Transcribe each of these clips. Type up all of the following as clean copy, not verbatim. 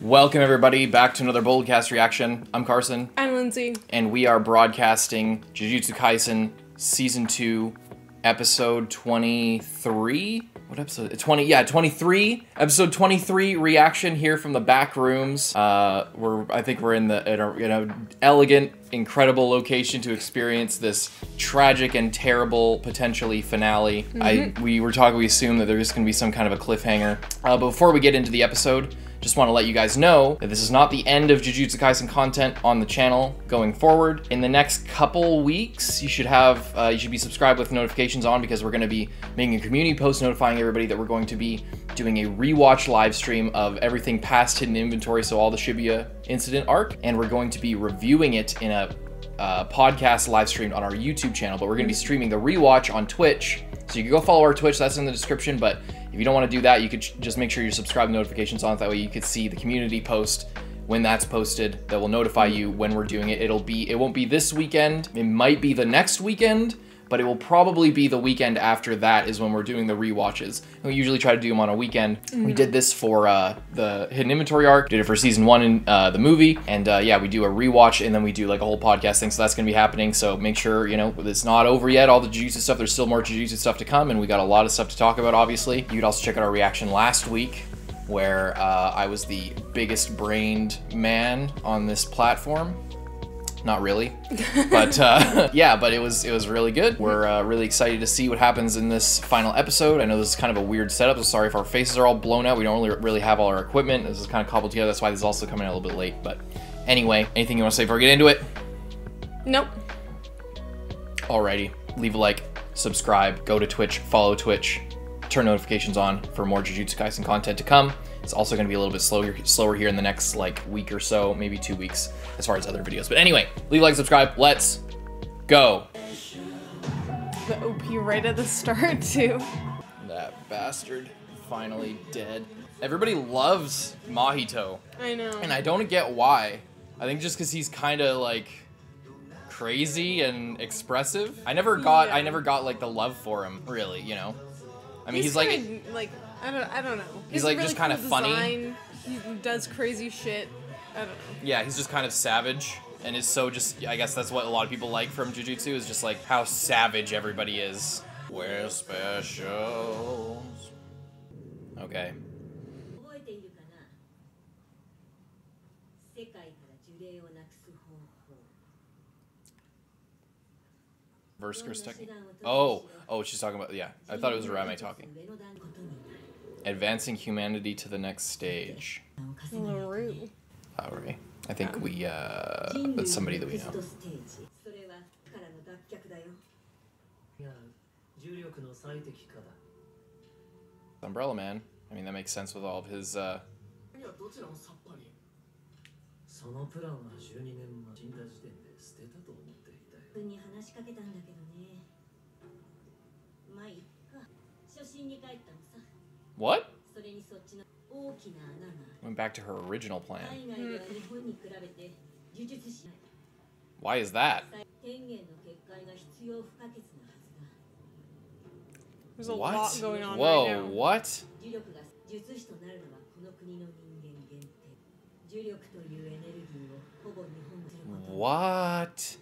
Welcome everybody back to another Boldcast reaction. I'm Carson. I'm Lindsay. And we are broadcasting Jujutsu Kaisen Season 2, Episode 23? What episode? 23. Episode 23 reaction here from the back rooms. I think we're in an elegant, incredible location to experience this tragic and terrible, potentially, finale. We assume that there's gonna be some kind of a cliffhanger. But before we get into the episode, just want to let you guys know that this is not the end of Jujutsu Kaisen content on the channel going forward. In the next couple weeks, you should be subscribed with notifications on, because we're going to be making a community post notifying everybody that we're going to be doing a rewatch live stream of everything past Hidden Inventory, so all the Shibuya incident arc, and we're going to be reviewing it in a podcast live streamed on our YouTube channel, but we're going to be streaming the rewatch on Twitch. So you can go follow our Twitch, that's in the description, but if you don't want to do that, you could just make sure you subscribe to notifications on it. That way you could see the community post when that's posted. That will notify you when we're doing it. It won't be this weekend. It might be the next weekend, but it will probably be the weekend after that is when we're doing the rewatches. And we usually try to do them on a weekend. We did this for the Hidden Inventory arc, did it for season 1 in the movie, and yeah, we do a rewatch and then we do like a whole podcast thing, so that's gonna be happening. So make sure, you know, it's not over yet, all the Jujutsu stuff, there's still more Jujutsu stuff to come, and we got a lot of stuff to talk about, obviously. You could also check out our reaction last week, where I was the biggest brained man on this platform. Not really, but yeah, but it was really good. We're really excited to see what happens in this final episode. I know this is kind of a weird setup, so sorry if our faces are all blown out. We don't really have all our equipment. This is kind of cobbled together. That's why this is also coming out a little bit late. But anyway, anything you want to say before we get into it? Nope. Alrighty, leave a like, subscribe, go to Twitch, follow Twitch, turn notifications on for more Jujutsu Kaisen content to come. It's also going to be a little bit slower here in the next like week or so, maybe 2 weeks, as far as other videos. But anyway, leave a like, subscribe, let's go. The OP right at the start too. That bastard finally dead. Everybody loves Mahito. I know. And I don't get why. I think just because he's kind of like crazy and expressive. I never got like the love for him, really, you know. I mean, he's like I don't know. He's like really just kind of funny. He does crazy shit. I don't know. Yeah, he's just kind of savage, and is so just. I guess that's what a lot of people like from Jujutsu, is just like how savage everybody is. We're specials. Okay. Versker's talking. Oh, she's talking about, yeah. I thought it was Rame talking. Advancing humanity to the next stage. LaRue. Alright. I think that's somebody that we know. Umbrella Man. I mean, that makes sense with all of his, What? Went back to her original plan. Why is that? There's a lot going on Whoa, right now. What? What?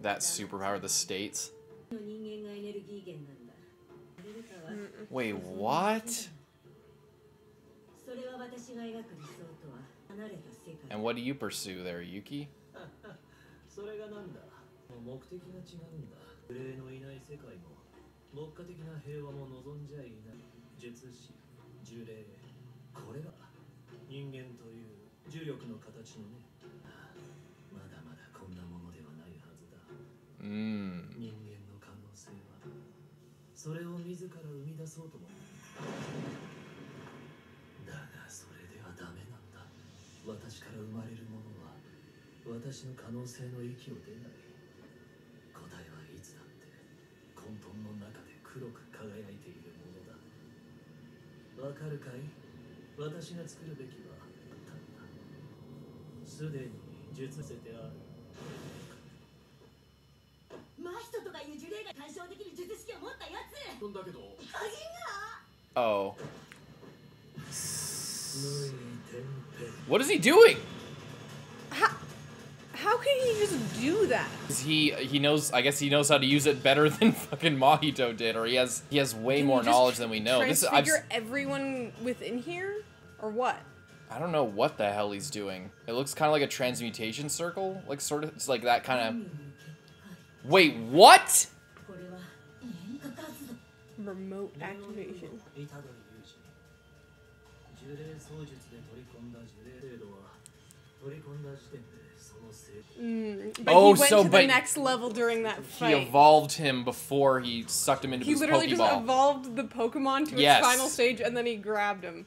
That superpower, the states? Wait, what? And what do you pursue there, Yuki? Oh. What is he doing? How can he just do that? He knows. I guess he knows how to use it better than fucking Mahito did, or he has way more knowledge than we know. Transfigure everyone within here, or what? I don't know what the hell he's doing. It looks kind of like a transmutation circle, like sort of. It's like that kind of. Wait, what? Remote activation. But he went to the next level during that fight. He evolved him before he sucked him into his Pokeball. He literally just evolved the Pokemon to its final stage, and then he grabbed him.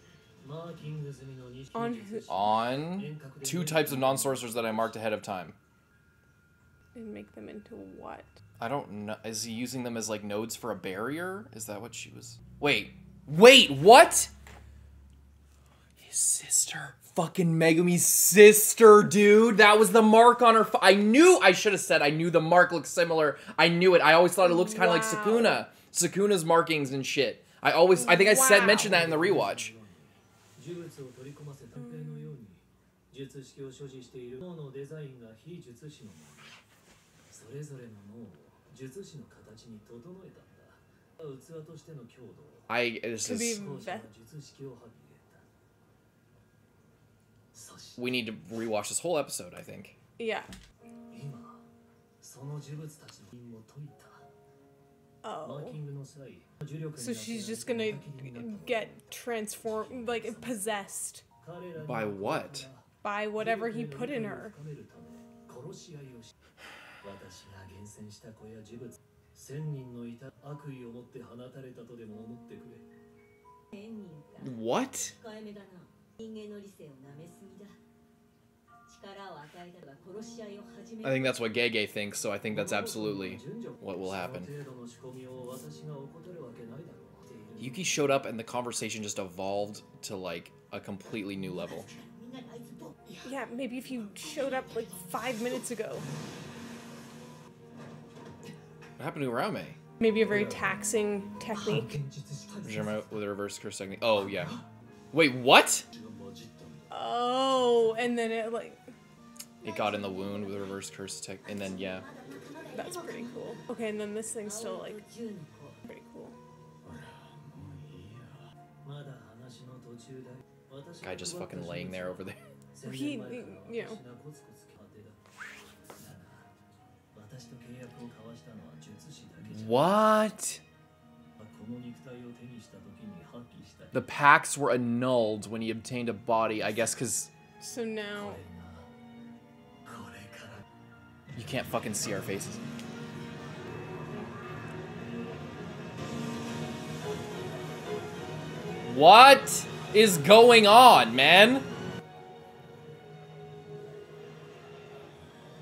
On 2 types of non-sorcerers that I marked ahead of time. And make them into what? I don't know. Is he using them as like nodes for a barrier? Is that what she was? Wait, what? His sister. Fucking Megumi's sister, dude. That was the mark on her. I should have said I knew the mark looked similar. I knew it. I always thought it looked kind of like Sukuna. Sukuna's markings and shit. I think I mentioned that in the rewatch. We need to rewatch this whole episode, I think. Yeah. Oh. So she's just gonna get transformed, like possessed. By what? By whatever he put in her. What? I think that's what Gege thinks, so I think that's absolutely what will happen. Yuki showed up and the conversation just evolved to like a completely new level. Yeah, maybe if you showed up like 5 minutes ago. What happened to Uraume? Maybe a very taxing technique. With a reverse curse technique. Oh, yeah. Wait, what? Oh, and then it like... It got in the wound with a reverse curse tech, and then, yeah. That's pretty cool. Okay, and then this thing's still like... pretty cool. Guy just fucking laying there over there. He, you know... What? The pacts were annulled when he obtained a body, I guess, because... So now... You can't fucking see our faces. What is going on, man?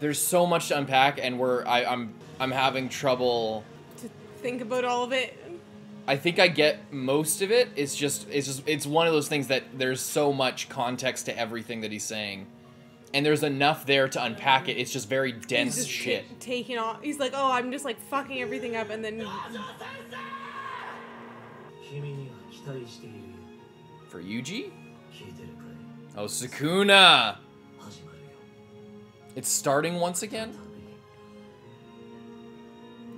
There's so much to unpack, and I'm having trouble to think about all of it. I think I get most of it. It's one of those things that there's so much context to everything that he's saying, and there's enough there to unpack it. It's just very dense shit. Taking off. He's like, oh, I'm just like fucking everything up, and then. For Yuji? Oh, Sukuna! It's starting once again?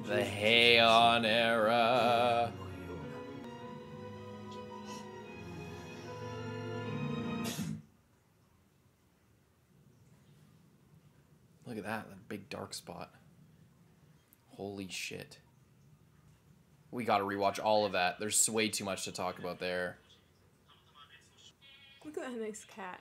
The Heian era. Look at that big dark spot. Holy shit. We gotta rewatch all of that. There's way too much to talk about there. Look at that nice cat.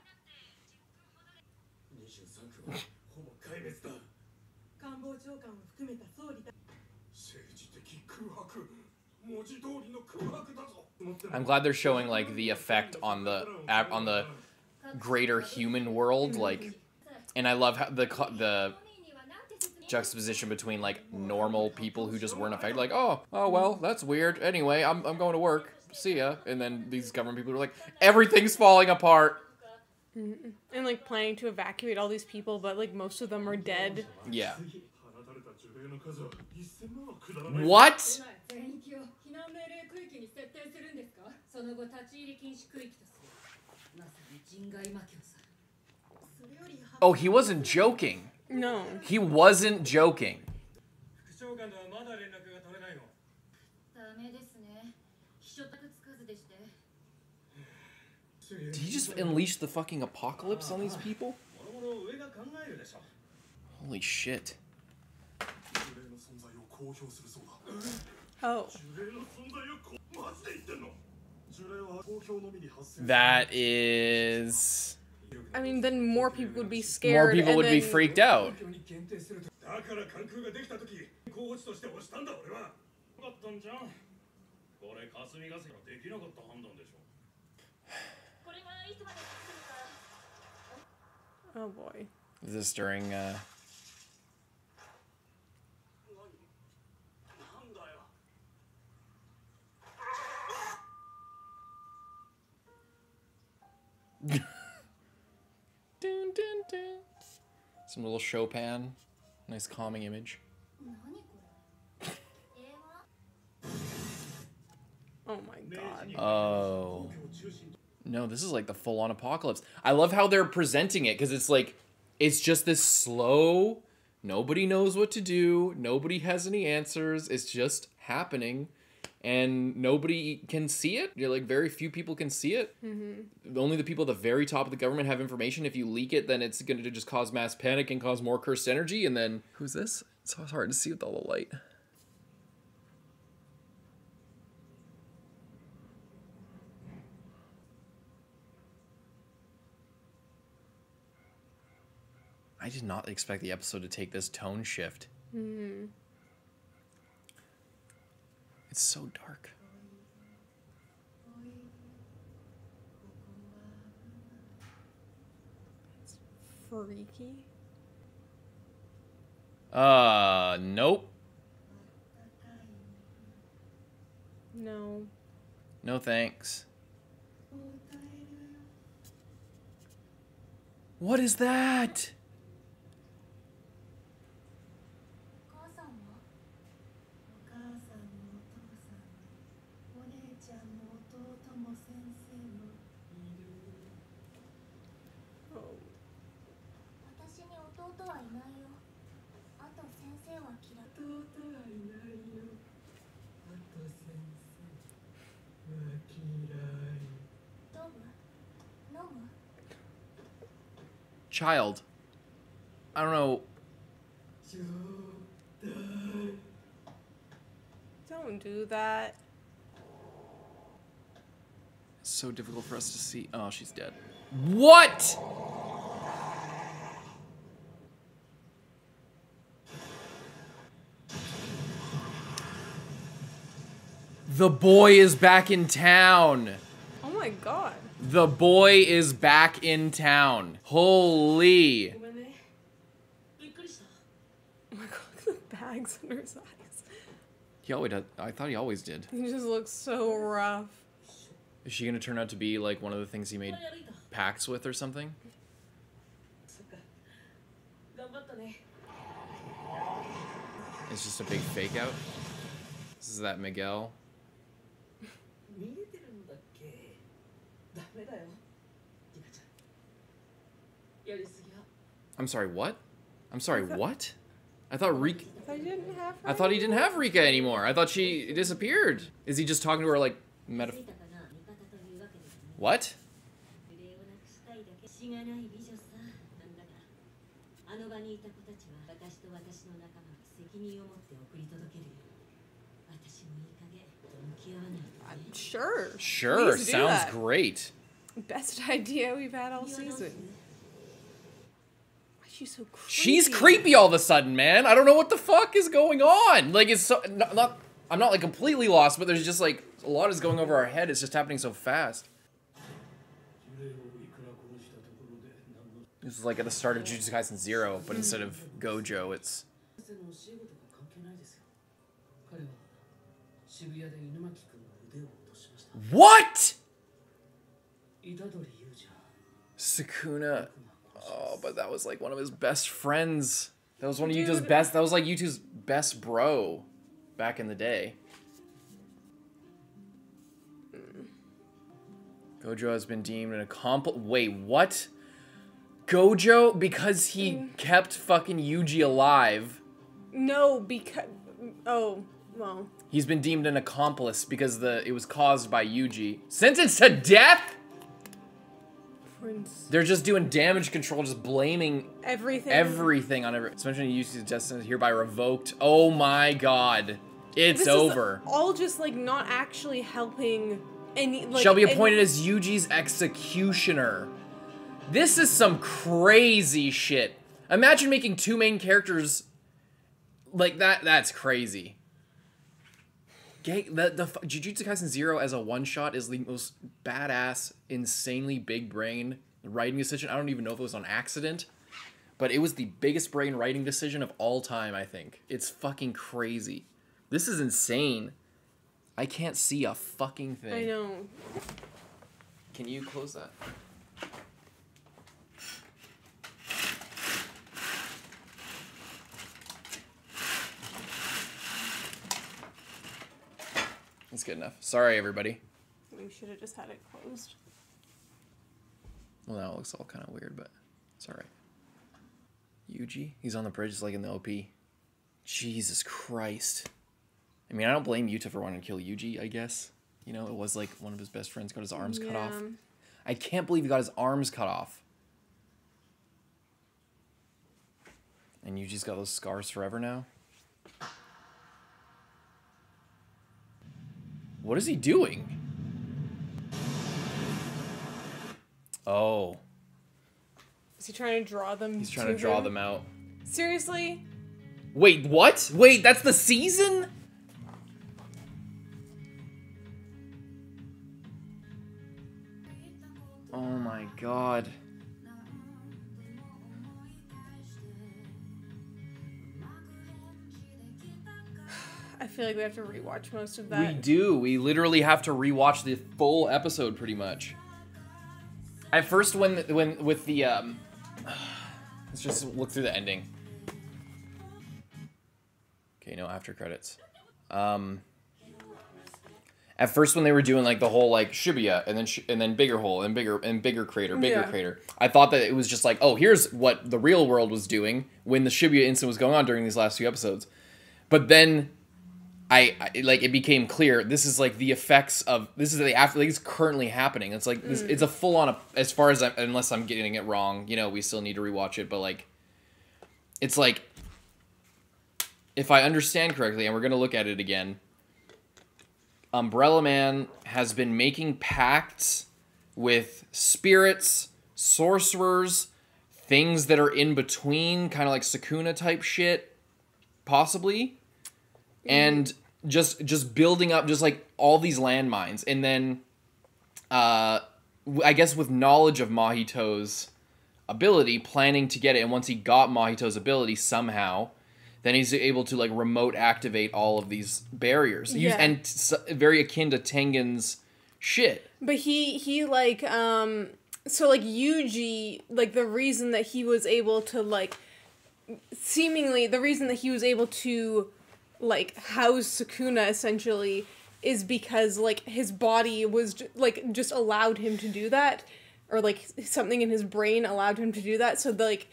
I'm glad they're showing like the effect on the greater human world, like, and I love how the juxtaposition between like normal people who just weren't affected, like, oh well, that's weird. Anyway, I'm going to work. See ya. And then these government people are like, everything's falling apart. And like planning to evacuate all these people, but like most of them are dead. Yeah. What? Oh, he wasn't joking. No. He wasn't joking. Did he just unleash the fucking apocalypse on these people? Holy shit. Oh. That is... I mean, then more people would be scared. More people would be freaked out. Oh boy. Is this during, Dun, dun, dun. Some little Chopin. Nice calming image. Oh my god. Oh. No, this is like the full-on apocalypse. I love how they're presenting it, because it's like, it's just this slow, nobody knows what to do, nobody has any answers, it's just happening, and nobody can see it. You're like, very few people can see it. Only the people at the very top of the government have information. If you leak it, then it's going to just cause mass panic and cause more cursed energy, and then... Who's this? It's so hard to see with all the light. I did not expect the episode to take this tone shift. It's so dark. Freaky. Nope. No. No thanks. What is that? Child. I don't know. Don't do that. It's so difficult for us to see. Oh, she's dead. What? The boy is back in town. Oh my god. The boy is back in town. Holy. Oh my god, look at the bags under his eyes. He always did. I thought he always did. He just looks so rough. Is she gonna turn out to be like one of the things he made pacts with or something? It's just a big fake out. This is that Miguel. I'm sorry, what? I'm sorry, what? I thought Rika... I didn't have her I thought he didn't have Rika anymore. I thought she disappeared. Is he just talking to her like What? Sure. Sure, Please do sounds that. great. Best idea we've had all season. Why is she so creepy? She's creepy all of a sudden, man. I don't know what the fuck is going on. Like, it's so... I'm not, like, completely lost, but there's just, like, a lot is going over our head. It's just happening so fast. This is like at the start of Jujutsu Kaisen 0, but instead of Gojo, it's... What?! Sukuna. Oh, but that was like one of his best friends. That was one of Yuto's best. That was like Yuto's best bro back in the day. Gojo has been deemed an accomplice. Wait, what? Gojo, because he kept fucking Yuji alive. No, because... Oh, well... He's been deemed an accomplice because it was caused by Yuji. Sentenced to death?! Prince. They're just doing damage control, just blaming... Everything on everything. Especially Yuji's destiny is hereby revoked. Oh my god. It's this over. Is all just, like, not actually helping any... Like, shall be appointed as Yuji's executioner. This is some crazy shit. Imagine making 2 main characters like that. That's crazy. The Jujutsu Kaisen 0 as a one-shot is the most badass, insanely big brain writing decision. I don't even know if it was on accident, but it was the biggest brain writing decision of all time, I think. It's fucking crazy. This is insane. I can't see a fucking thing. I know. Can you close that? That's good enough. Sorry, everybody. We should have just had it closed. Well, now it looks all kind of weird, but it's alright. Yuji? He's on the bridge, just like in the OP. Jesus Christ. I mean, I don't blame Yuta for wanting to kill Yuji, I guess. You know, it was like one of his best friends got his arms cut off. I can't believe he got his arms cut off. And Yuji's got those scars forever now. What is he doing? Oh. Is he trying to draw them? He's trying to draw them out. Seriously? Wait, what? Wait, that's the season? Oh my god. I feel like we have to rewatch most of that. We do. We literally have to rewatch the full episode pretty much. At first when with the let's just look through the ending. Okay, no after credits. At first when they were doing like the whole like shibuya and then bigger hole and bigger crater, I thought that it was just like, oh, here's what the real world was doing when the Shibuya incident was going on during these last 2 episodes. But then it became clear this is like the effects of this is the after like it's currently happening. It's like this, it's a full on as far as unless I'm getting it wrong, you know, we still need to rewatch it, but like it's like if I understand correctly, and we're gonna look at it again, Umbrella Man has been making pacts with spirits, sorcerers, things that are in between, kind of like Sukuna type shit, possibly. And just building up just like all these landmines, and then I guess with knowledge of Mahito's ability, planning to get it, and once he got Mahito's ability somehow, then he's able to like remote activate all of these barriers. Yeah. And very akin to Tengen's shit. But he like so like Yuji, like the reason that he was able to like seemingly the reason that he was able to like house Sukuna essentially is because like his body was just allowed him to do that, or like something in his brain allowed him to do that. So like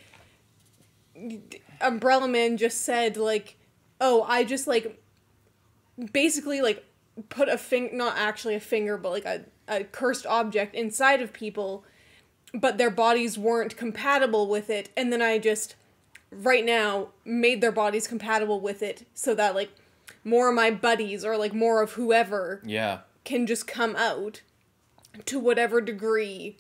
Umbrella Man just said like, oh, I just like basically like put not actually a finger, but like a cursed object inside of people, but their bodies weren't compatible with it, and then I just right now made their bodies compatible with it so that like more of my buddies or like more of whoever can just come out to whatever degree.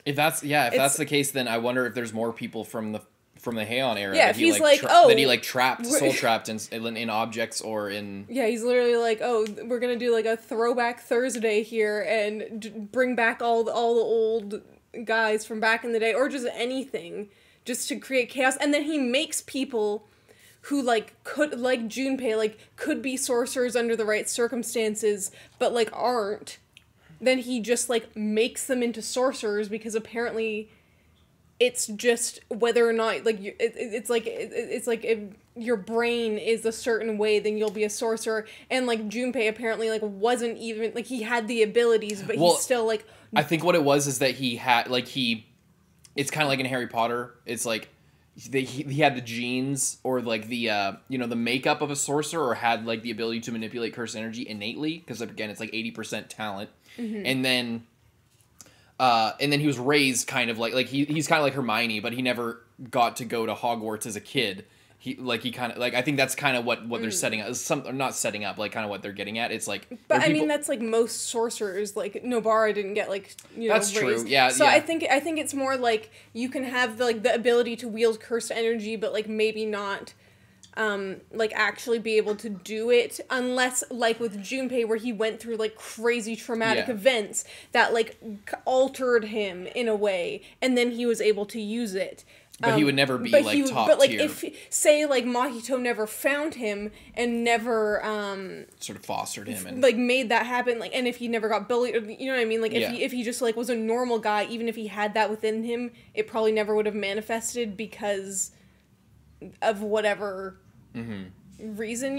If that's the case, then I wonder if there's more people from the HEIAN era that he that he like trapped soul trapped in objects or in he's literally like, oh, we're gonna do like a throwback Thursday here and bring back all the old guys from back in the day, or just anything just to create chaos. And then he makes people who like could like Junpei like could be sorcerers under the right circumstances but like aren't. Then he just like makes them into sorcerers because apparently it's just whether or not like it's like if your brain is a certain way, then you'll be a sorcerer. And like Junpei apparently like wasn't even like he had the abilities, but he still like I think what it was is that he had, like, it's kind of like in Harry Potter. It's like he had the genes or like the the makeup of a sorcerer, or had like the ability to manipulate cursed energy innately, because again it's like 80% talent. And then he was raised kind of like he's kind of like Hermione, but he never got to go to Hogwarts as a kid. He kind of like, I think that's kind of what they're setting up. Not setting up, like kind of what they're getting at. It's like, but I mean that's like most sorcerers. Like Nobara didn't get like that's raised. True. Yeah. So yeah. I think it's more like you can have like the ability to wield cursed energy, but like maybe not like actually be able to do it, unless like with Junpei, where he went through like crazy traumatic events that like altered him in a way, and then he was able to use it. But he would never be like top tier. But like if say like Mahito never found him and never sort of fostered him and like made that happen, like, and if he never got bullied, or, you know what I mean, like if he just like was a normal guy, even if he had that within him, it probably never would have manifested because of whatever reason,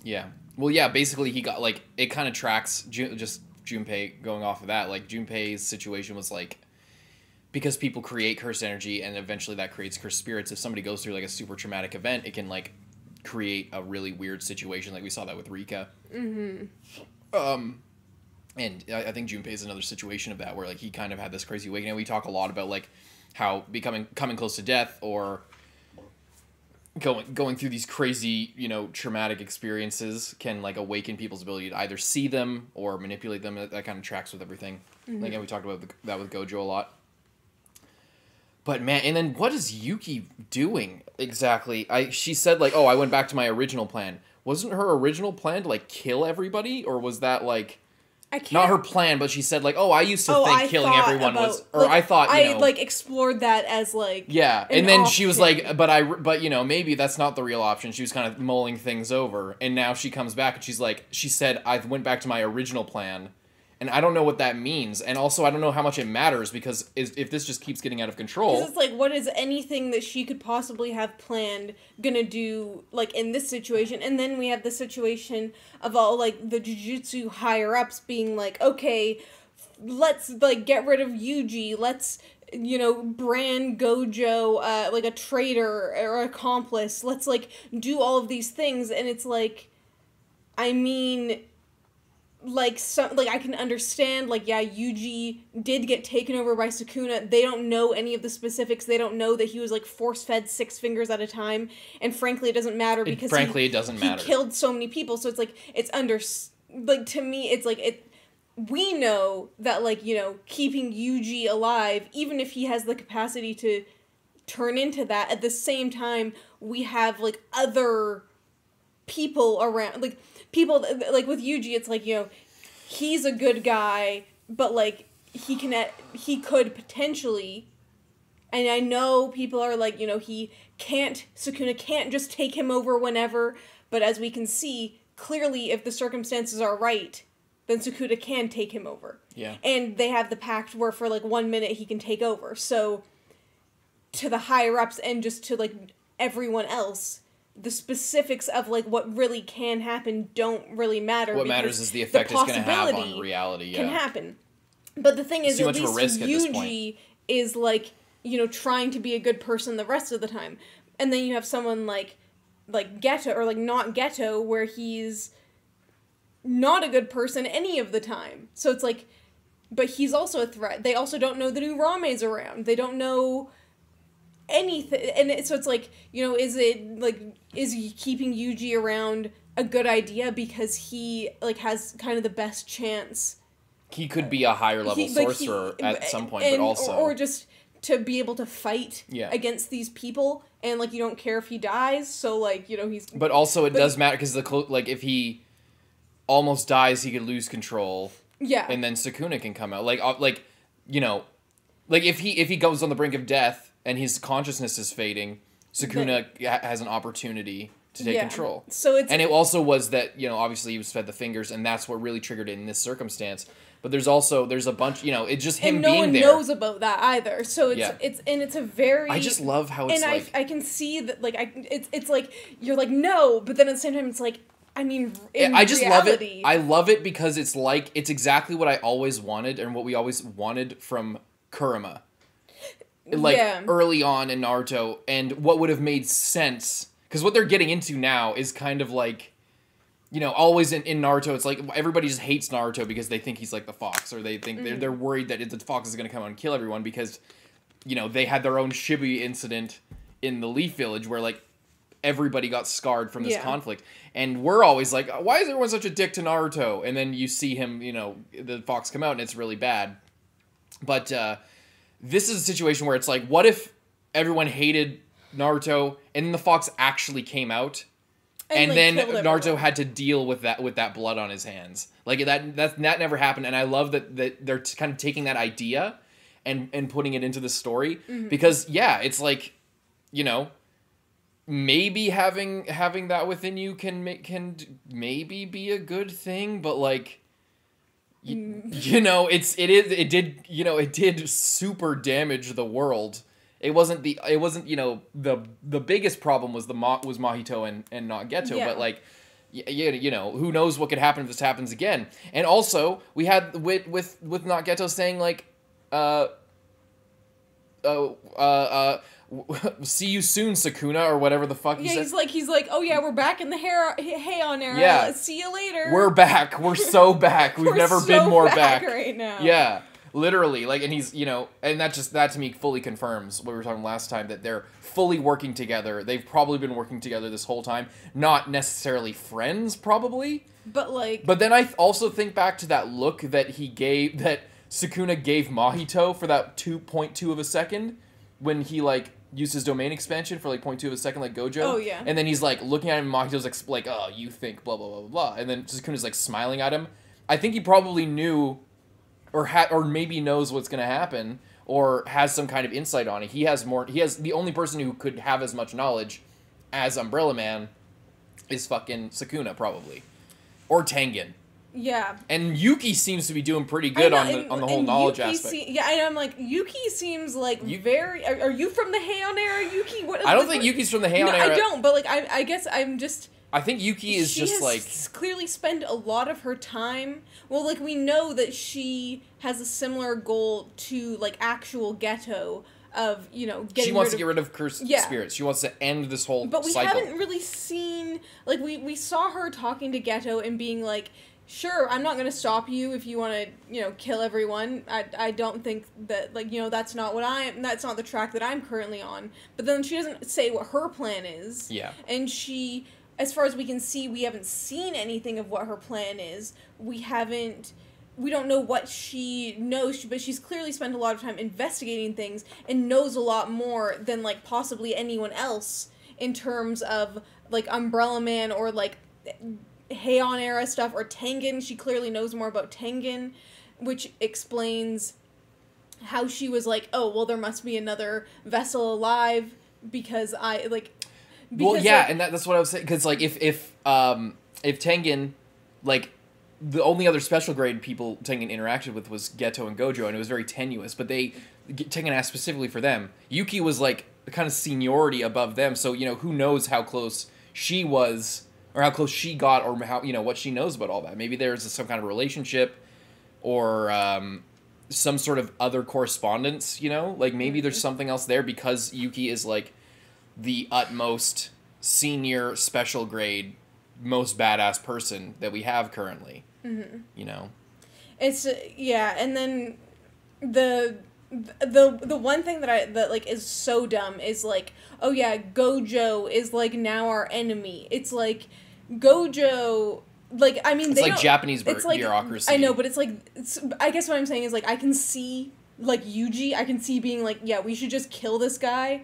Yeah. Well, yeah. Basically, he got like, it kind of tracks just Junpei going off of that. Like Junpei's situation was like, because people create cursed energy and eventually that creates cursed spirits. If somebody goes through like a super traumatic event, it can like create a really weird situation. Like we saw that with Rika. And I think Junpei's another situation of that, where like he kind of had this crazy awakening. We talk a lot about like how coming close to death, or going through these crazy, traumatic experiences can like awaken people's ability to either see them or manipulate them. That kind of tracks with everything. Like, we talked about that with Gojo a lot. But man, and then what is Yuki doing exactly? She said like, oh, I went back to my original plan. Wasn't her original plan to like kill everybody, or was that like not her plan? But she said like, oh, I used to think killing everyone was, or like, I thought I like explored that as like and then she was like, but maybe that's not the real option. She was kind of mulling things over, and now she comes back and she's like, she said I went back to my original plan. And I don't know what that means. And also, I don't know how much it matters, because if this just keeps getting out of control... Because it's like, what is anything that she could possibly have planned gonna do, like, in this situation? And then we have the situation of all, like, the Jujutsu higher-ups being like, okay, let's, like, get rid of Yuji. Let's, brand Gojo, like, a traitor or accomplice. Let's, like, do all of these things. And it's like, I mean... like I can understand, like, yeah, Yuji did get taken over by Sukuna. They don't know any of the specifics. They don't know that he was like force-fed 6 fingers at a time, and frankly it doesn't matter, because it doesn't matter. He killed so many people, so it's like, it's to me it's like we know that, like, keeping Yuji alive, even if he has the capacity to turn into that, at the same time we have like other people around, like people, like with Yuji, it's like, he's a good guy, but like he could potentially, and I know people are like, Sukuna can't just take him over whenever, but as we can see, clearly if the circumstances are right, then Sukuna can take him over. Yeah. And they have the pact where for like 1 minute he can take over. So to the higher ups and just to like everyone else, the specifics of like what really can happen don't really matter. What matters is the effect it's going to have on reality. Yeah. Can happen. But the thing is, at least Yuji is like, trying to be a good person the rest of the time. And then you have someone like Geto, or like not Geto, where he's not a good person any of the time. So it's like, but he's also a threat. They also don't know that Urame's around. They don't know anything, and so it's like, is keeping Yuji around a good idea because he like has kind of the best chance? He could be a higher level sorcerer at some point, but also or just to be able to fight against these people, and like you don't care if he dies, so like he's. But also it does matter, because like if he almost dies, he could lose control. Yeah, and then Sukuna can come out like if he goes on the brink of death and his consciousness is fading, Sukuna has an opportunity to take control. So it also was that, obviously he was fed the fingers, and that's what really triggered it in this circumstance. But there's a bunch, it's just him being there. And no one knows about that either. So it's a very... I just love how it's I can see that, like, it's like, you're like, no, but then at the same time it's like, I mean, I just love it. I love it because it's like, it's exactly what I always wanted and what we always wanted from Kurama. Like, early on in Naruto, and what would have made sense, because what they're getting into now is kind of like, you know, always in Naruto, it's like, everybody just hates Naruto because they think he's like the fox, or they think they're worried that the fox is going to come out and kill everyone because, you know, they had their own Shibuya incident in the Leaf Village where, like, everybody got scarred from this conflict. And we're always like, why is everyone such a dick to Naruto? And then you see him, you know, the fox come out and it's really bad. But, this is a situation where it's like, what if everyone hated Naruto and then the fox actually came out and like, then Naruto had to deal with that blood on his hands? Like that never happened, and I love that they're kind of taking that idea and putting it into the story because it's like, you know, maybe having that within you can maybe be a good thing, but like, you know, it did super damage the world. It wasn't you know, the biggest problem was Mahito and not Geto, but like, you know, who knows what could happen if this happens again. And also we had with not Geto saying like, see you soon, Sukuna, or whatever the fuck he said. He's like, oh yeah, we're back in the Heian era. Yeah. See you later. We're back. We're so back. We've never been more back right now. Yeah, literally. Like, and he's, you know, and that to me fully confirms what we were talking last time, that they're fully working together. They've probably been working together this whole time. Not necessarily friends, probably. But then I also think back to that look that Sukuna gave Mahito for that 2.2 of a second when he like used his domain expansion for like 0.2 of a second, like Gojo. Oh, yeah. And then he's like looking at him, and Mahito's like, oh, you think blah, blah, blah, blah, blah. And then Sukuna's like smiling at him. I think he probably knew or maybe knows what's going to happen or has some kind of insight on it. He has the only person who could have as much knowledge as Umbrella Man is fucking Sukuna, probably. Or Tengen. Yeah. And Yuki seems to be doing pretty good on the whole knowledge aspect. And I'm like, Yuki seems like very... Are you from the Heian era, Yuki? I don't think Yuki's from the Heian era. I don't, but like, I guess I'm just... I think Yuki is just like... She has clearly spent a lot of her time... Well, like, we know that she has a similar goal to, like, actual Geto of, you know, getting... She wants to get rid of cursed spirits. She wants to end this whole cycle. But we haven't really seen... Like, we saw her talking to Geto and being like... Sure, I'm not going to stop you if you want to, you know, kill everyone. I don't think that, like, you know, that's not the track that I'm currently on. But then she doesn't say what her plan is. Yeah. And she, as far as we can see, we haven't seen anything of what her plan is. We don't know what she knows, but she's clearly spent a lot of time investigating things and knows a lot more than, like, possibly anyone else in terms of, like, Umbrella Man or, like... Heian era stuff, or Tengen. She clearly knows more about Tengen, which explains how she was like, oh, well, there must be another vessel alive because I, like... Well, yeah, like, and that's what I was saying, because, like, if Tengen, like, the only other special grade people Tengen interacted with was Geto and Gojo, and it was very tenuous, but Tengen asked specifically for them. Yuki was, like, the kind of seniority above them, so, you know, who knows how close she was... Or how close she got, or how, you know, what she knows about all that. Maybe there's some kind of relationship, or some sort of other correspondence, you know? Like, maybe there's something else there because Yuki is, like, the utmost senior special grade, most badass person that we have currently. Mm-hmm. You know? It's, yeah, and then the one thing that like is so dumb is like, oh yeah, Gojo is like now our enemy. It's like Gojo, like, I mean, it's like Japanese bureaucracy. I know, but it's like, I guess what I'm saying is like, I can see like Yuji, I can see being like, yeah, we should just kill this guy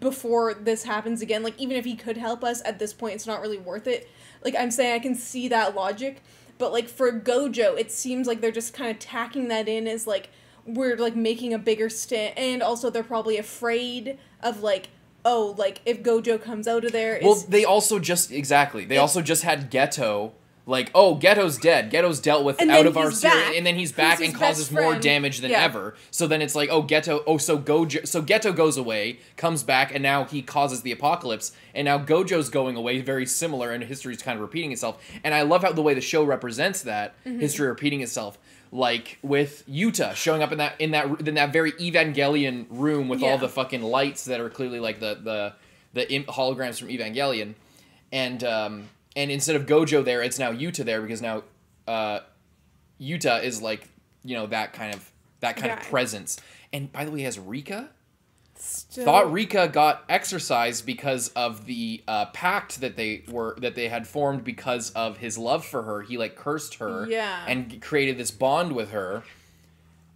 before this happens again. Like, even if he could help us at this point, it's not really worth it. Like, I'm saying I can see that logic, but like for Gojo, it seems like they're just kind of tacking that in as like, we're, like, making a bigger stand, and also they're probably afraid of, like, oh, like, if Gojo comes out of there... Well, they also just... Exactly. They also just had Geto, like, oh, Geto's dead. Geto's dealt with And out then of our he's series, back. and then he's back Who's and his causes best more friend. damage than Yeah. ever. So then it's like, oh, so Geto goes away, comes back, and now he causes the apocalypse, and now Gojo's going away, very similar, and history's kind of repeating itself. And I love how the way the show represents that history repeating itself, like with Yuta showing up in that very Evangelion room with all the fucking lights that are clearly like the holograms from Evangelion, and instead of Gojo there, it's now Yuta there, because now Yuta is like, you know, that kind of presence. And by the way, he has Rika. Thought Rika got exorcised because of the pact that they had formed because of his love for her. He like cursed her and created this bond with her,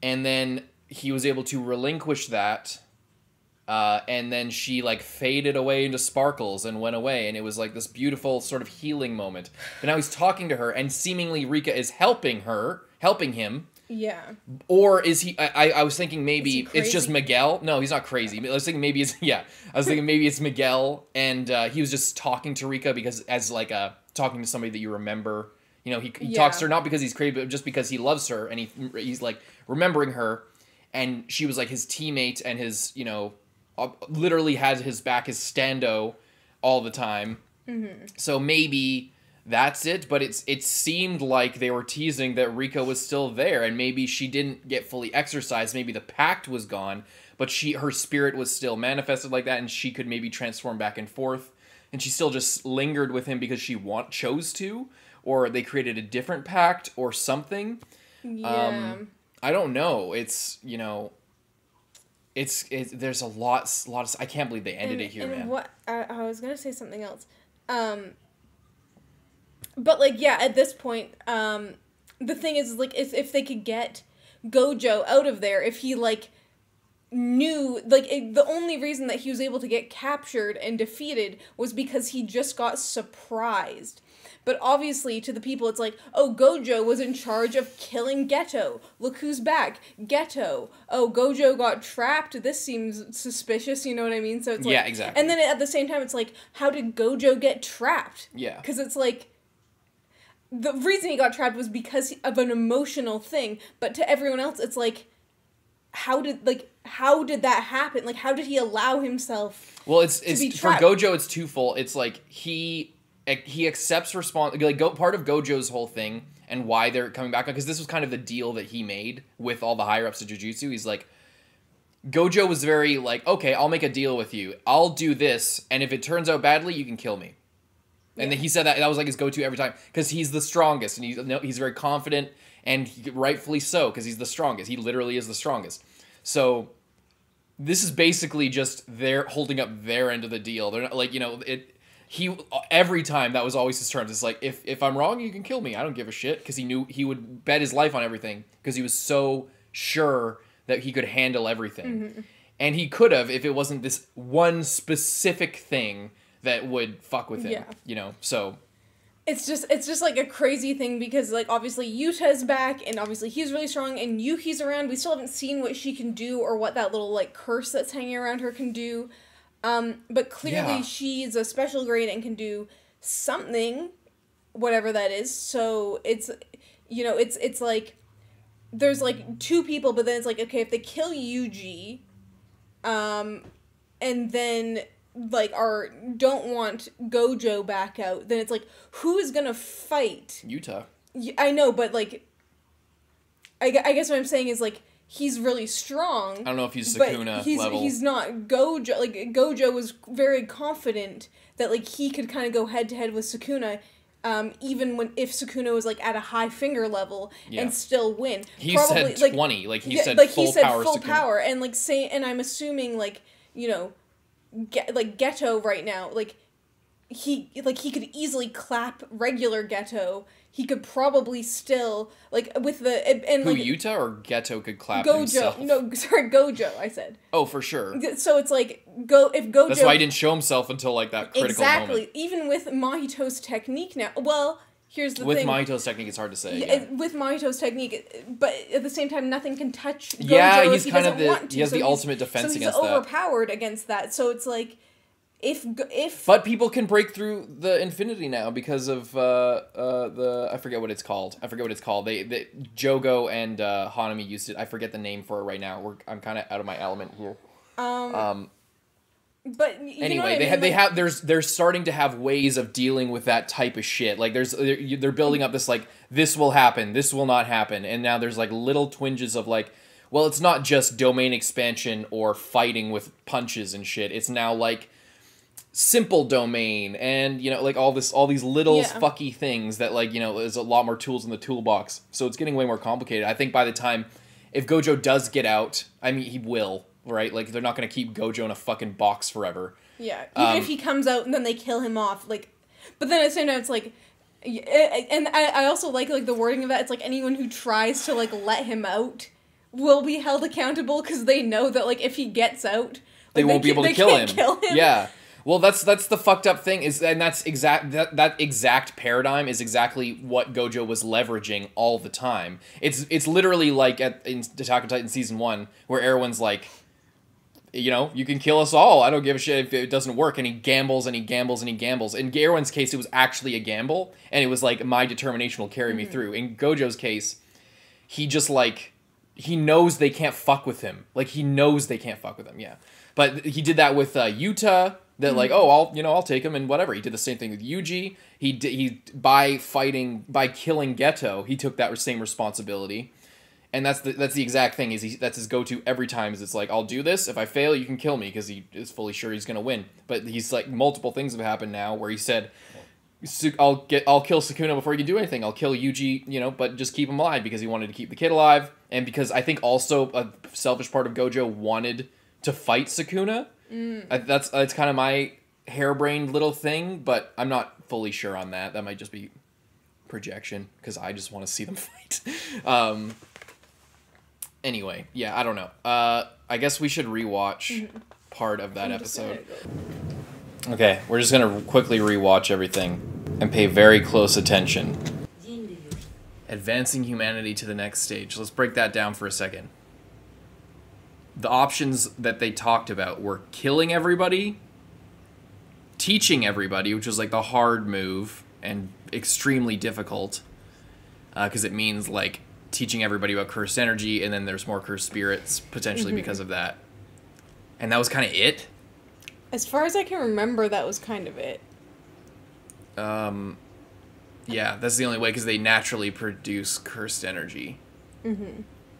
and then he was able to relinquish that. And then she like faded away into sparkles and went away, and it was like this beautiful sort of healing moment. But now he's talking to her, and seemingly Rika is helping him. Yeah. Or is he? I was thinking maybe it's just Miguel. No, he's not crazy. I was thinking maybe it's Miguel, and he was just talking to Rika because as like talking to somebody that you remember. You know, he talks to her not because he's crazy, but just because he loves her, and he's like remembering her, and she was like his teammate and his, you know, literally had his back as stando all the time. So maybe that's it, but it seemed like they were teasing that Rika was still there, and maybe she didn't get fully exorcised. Maybe the pact was gone, but her spirit was still manifested like that, and she could maybe transform back and forth, and she still just lingered with him because she chose to, or they created a different pact or something. Yeah. I don't know. It's, you know, it's there's a lot of, I can't believe they ended it here, man. What I was gonna say something else, but like, yeah, at this point, the thing is, like, if they could get Gojo out of there, if he like knew, like, the only reason that he was able to get captured and defeated was because he just got surprised. But obviously, to the people, it's like, oh, Gojo was in charge of killing Geto. Look who's back. Geto. Oh, Gojo got trapped. This seems suspicious, you know what I mean? So it's like... Yeah, exactly. And then at the same time, it's like, how did Gojo get trapped? Yeah. Because it's like... The reason he got trapped was because of an emotional thing. But to everyone else, it's like... How did that happen? Like, how did he allow himself Well, it's for trapped? Gojo, it's twofold. It's like, he accepts part of Gojo's whole thing and why they're coming back, because this was kind of the deal that he made with all the higher ups of Jujutsu. He's like, Gojo was very like, okay, I'll make a deal with you. I'll do this, and if it turns out badly, you can kill me. And then he said that was like his go-to every time, because he's the strongest, and he's very confident, and rightfully so, because he's the strongest. He literally is the strongest. So this is basically just they're holding up their end of the deal. They're not like, you know, every time that was always his terms. It's like, if I'm wrong, you can kill me. I don't give a shit, because he knew he would bet his life on everything, because he was so sure that he could handle everything. And he could have if it wasn't this one specific thing that would fuck with him. You know, so it's just like a crazy thing, because like obviously Yuta's back, and obviously he's really strong, and Yuki's around. We still haven't seen what she can do, or what that little like curse that's hanging around her can do. But clearly she's a special grade and can do something, whatever that is. So it's, you know, it's like there's like two people, but then it's like, okay, if they kill Yuji, and then like don't want Gojo back out, then it's like, who is gonna fight Yuta? I know, but like, I guess what I'm saying is like, he's really strong. I don't know if he's Sukuna level. He's not Gojo. Like, Gojo was very confident that like he could kind of go head to head with Sukuna, even if Sukuna was like at a high finger level, and still win. He said 20, like he said full power, and like and I'm assuming like, you know, Geto right now, like he could easily clap regular Geto. He could probably still, like, with the... And, like, Yuta or Geto could clap Gojo. himself? No, sorry, Gojo, I said. Oh, for sure. So it's like, if Gojo... That's why he didn't show himself until, like, that critical moment. Exactly. Even with Mahito's technique now... Well, here's the thing. With Mahito's technique, it's hard to say. With Mahito's technique, but at the same time, nothing can touch Gojo he's if he kind doesn't of want to. He has the ultimate defense against that. So he's overpowered against that. So it's like... But people can break through the infinity now because of I forget what it's called. They Jogo and Hanami used it. I forget the name for it right now. I'm kind of out of my element here. But anyway, they're starting to have ways of dealing with that type of shit. Like they're building up this like, this will happen, this will not happen, and now there's like little twinges of like, well, it's not just domain expansion or fighting with punches and shit. It's now like simple domain and, you know, like all these little fucky things that, like, you know, there's a lot more tools in the toolbox. So it's getting way more complicated. I think by the time, if Gojo does get out, I mean, he will, right? Like, they're not going to keep Gojo in a fucking box forever. Yeah, even if he comes out and then they kill him off, like, but then at the same time, it's like, and I also like the wording of that. It's like anyone who tries to, like, let him out will be held accountable because they know that, like, if he gets out, like, they won't be able to kill him. Yeah. Well, that's the fucked up thing and that's that exact paradigm is exactly what Gojo was leveraging all the time. It's literally like in Attack on Titan season 1 where everyone's like, you know, you can kill us all. I don't give a shit if it doesn't work. And he gambles and he gambles and he gambles. In Erwin's case, it was actually a gamble, and it was like, my determination will carry me through. In Gojo's case, he just like, he knows they can't fuck with him. Like, he knows they can't fuck with him. Yeah, but he did that with Yuta. That like, oh, I'll take him and whatever. He did the same thing with Yuji. By killing Geto, he took that same responsibility, and that's the exact thing. That's his go-to every time. Is it's like, I'll do this. If I fail, you can kill me, because he is fully sure he's gonna win. But he's like, multiple things have happened now where he said, I'll kill Sukuna before he can do anything. I'll kill Yuji, you know, but just keep him alive, because he wanted to keep the kid alive, and because I think also a selfish part of Gojo wanted to fight Sukuna. That's kind of my harebrained little thing, but I'm not fully sure on that. That might just be projection, because I just want to see them fight. Anyway, yeah, I don't know. I guess we should rewatch part of that episode. Okay, we're just going to quickly rewatch everything and pay very close attention. Advancing humanity to the next stage. Let's break that down for a second. The options that they talked about were killing everybody, teaching everybody, which was like the hard move and extremely difficult, because it means like teaching everybody about cursed energy, and then there's more cursed spirits potentially because of that. And that was kind of it. As far as I can remember, that was kind of it. Yeah, that's the only way, because they naturally produce cursed energy.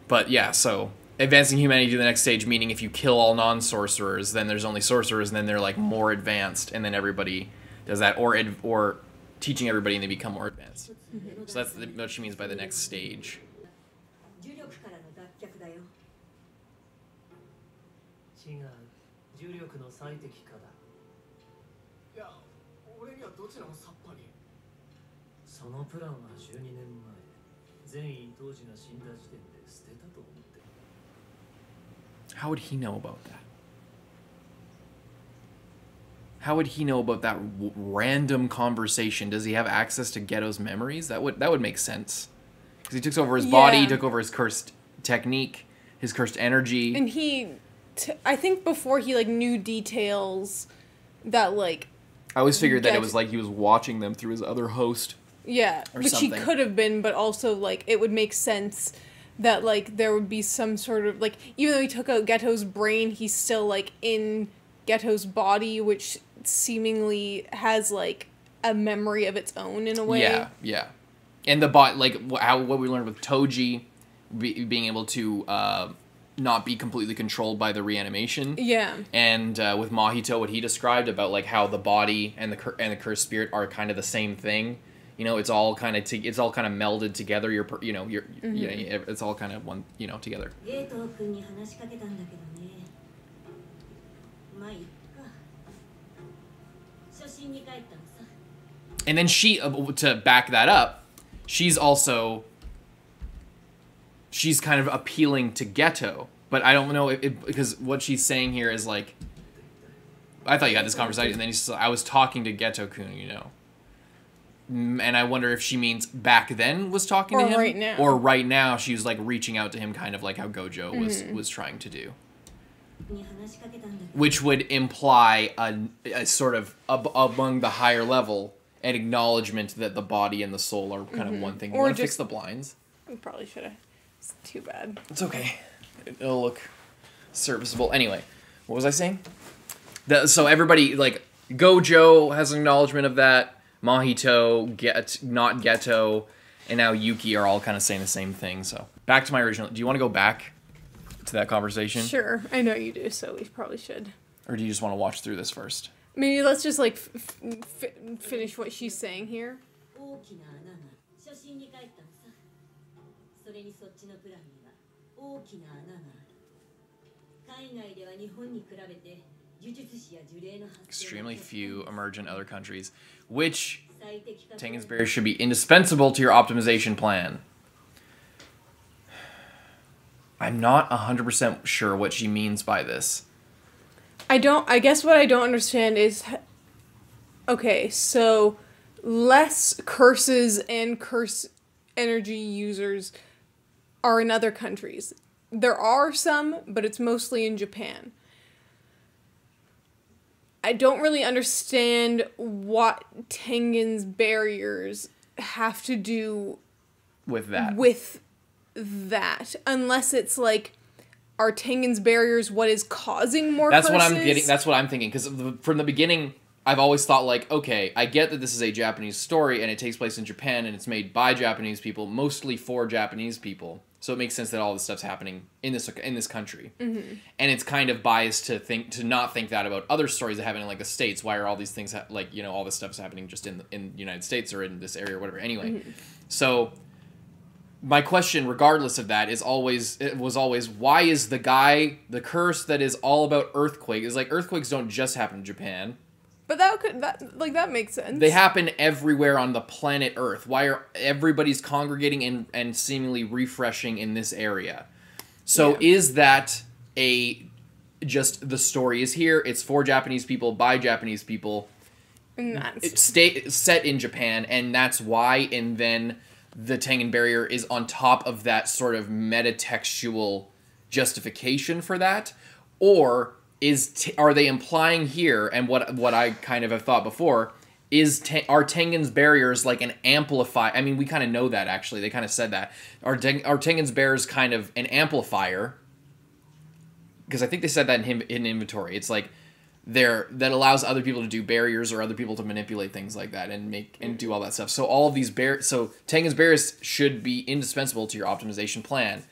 But yeah, so advancing humanity to the next stage, meaning if you kill all non-sorcerers, then there's only sorcerers, and then they're like more advanced, and then everybody does that, or teaching everybody and they become more advanced. So that's what she means by the next stage. How would he know about that? How would he know about that random conversation? Does he have access to Geto's memories? That would make sense. Because he took over his body, he took over his cursed technique, his cursed energy. And I think before he, like, knew details that, like... I always figured that it was like he was watching them through his other host. Yeah, which something. He could have been, but also, like, it would make sense that, like, there would be some sort of, like, even though he took out Geto's brain, he's still, like, in Geto's body, which seemingly has, like, a memory of its own in a way. Yeah, yeah. And the bot, like, what we learned with Toji, being able to not be completely controlled by the reanimation. Yeah. And with Mahito, what he described about, like, how the body and the cursed spirit are kind of the same thing. You know, it's all kind of melded together. It's all kind of one, you know, together. And then she, to back that up, she's kind of appealing to Geto, but I don't know because what she's saying here is like, I thought you had this conversation, and then I was talking to Geto-kun, you know. And I wonder if she means back then was talking to him, right now. Or right now she was like reaching out to him, kind of like how Gojo was trying to do. which would imply a sort of among the higher level an acknowledgement that the body and the soul are kind of one thing. You want to fix the blinds? We probably should have. It's too bad. It's okay. It'll look serviceable. Anyway, what was I saying? So everybody, like, Gojo has an acknowledgement of that. Mahito, not Geto, and now Yuki are all kind of saying the same thing. So back to my original. Do you want to go back to that conversation? Sure. I know you do, so we probably should. Or do you just want to watch through this first? Maybe let's just, like, finish what she's saying here. Extremely few emerge in other countries. Which Tengen's barrier should be indispensable to your optimization plan. I'm not 100% sure what she means by this. I guess what I don't understand is, okay, so less curses and curse energy users are in other countries. There are some, but it's mostly in Japan. I don't really understand what Tengen's barriers have to do with that. Unless it's like, are Tengen's barriers what is causing more curses? That's what I'm thinking. Because from the beginning, I've always thought, like, okay, I get that this is a Japanese story and it takes place in Japan and it's made by Japanese people, mostly for Japanese people. So it makes sense that all this stuff's happening in this country. Mm-hmm. And it's kind of biased to not think that about other stories that happen in, like, the States. Why are all these things, all this stuff's happening just in the United States or in this area or whatever. Anyway, mm-hmm. So my question, regardless of that, was always, why is the curse that is all about earthquakes? Is like, earthquakes don't just happen in Japan. But that makes sense. They happen everywhere on the planet Earth. Why are everybody's congregating and seemingly refreshing in this area? So is that just the story is here, it's for Japanese people, by Japanese people, it's set in Japan, and that's why, and then the Tengen barrier is on top of that sort of metatextual justification for that? Or are they implying here, and what I kind of have thought before, are Tengen's barriers like an amplifier? I mean, we kind of know that, actually. They kind of said that. Are Tengen's barriers kind of an amplifier? Because I think they said that in inventory. It's like that allows other people to do barriers or other people to manipulate things like that and do all that stuff. So all of these so Tengen's barriers should be indispensable to your optimization plan.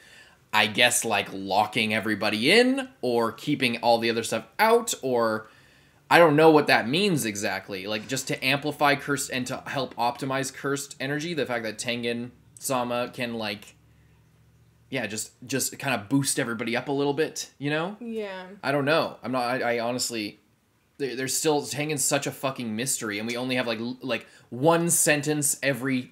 I guess, like, locking everybody in, or keeping all the other stuff out, or I don't know what that means exactly. Like, just to amplify cursed and to help optimize cursed energy, the fact that Tengen-sama can, like, just kind of boost everybody up a little bit, you know? Yeah. I don't know. I honestly, there's still, Tengen's such a fucking mystery, and we only have, like one sentence every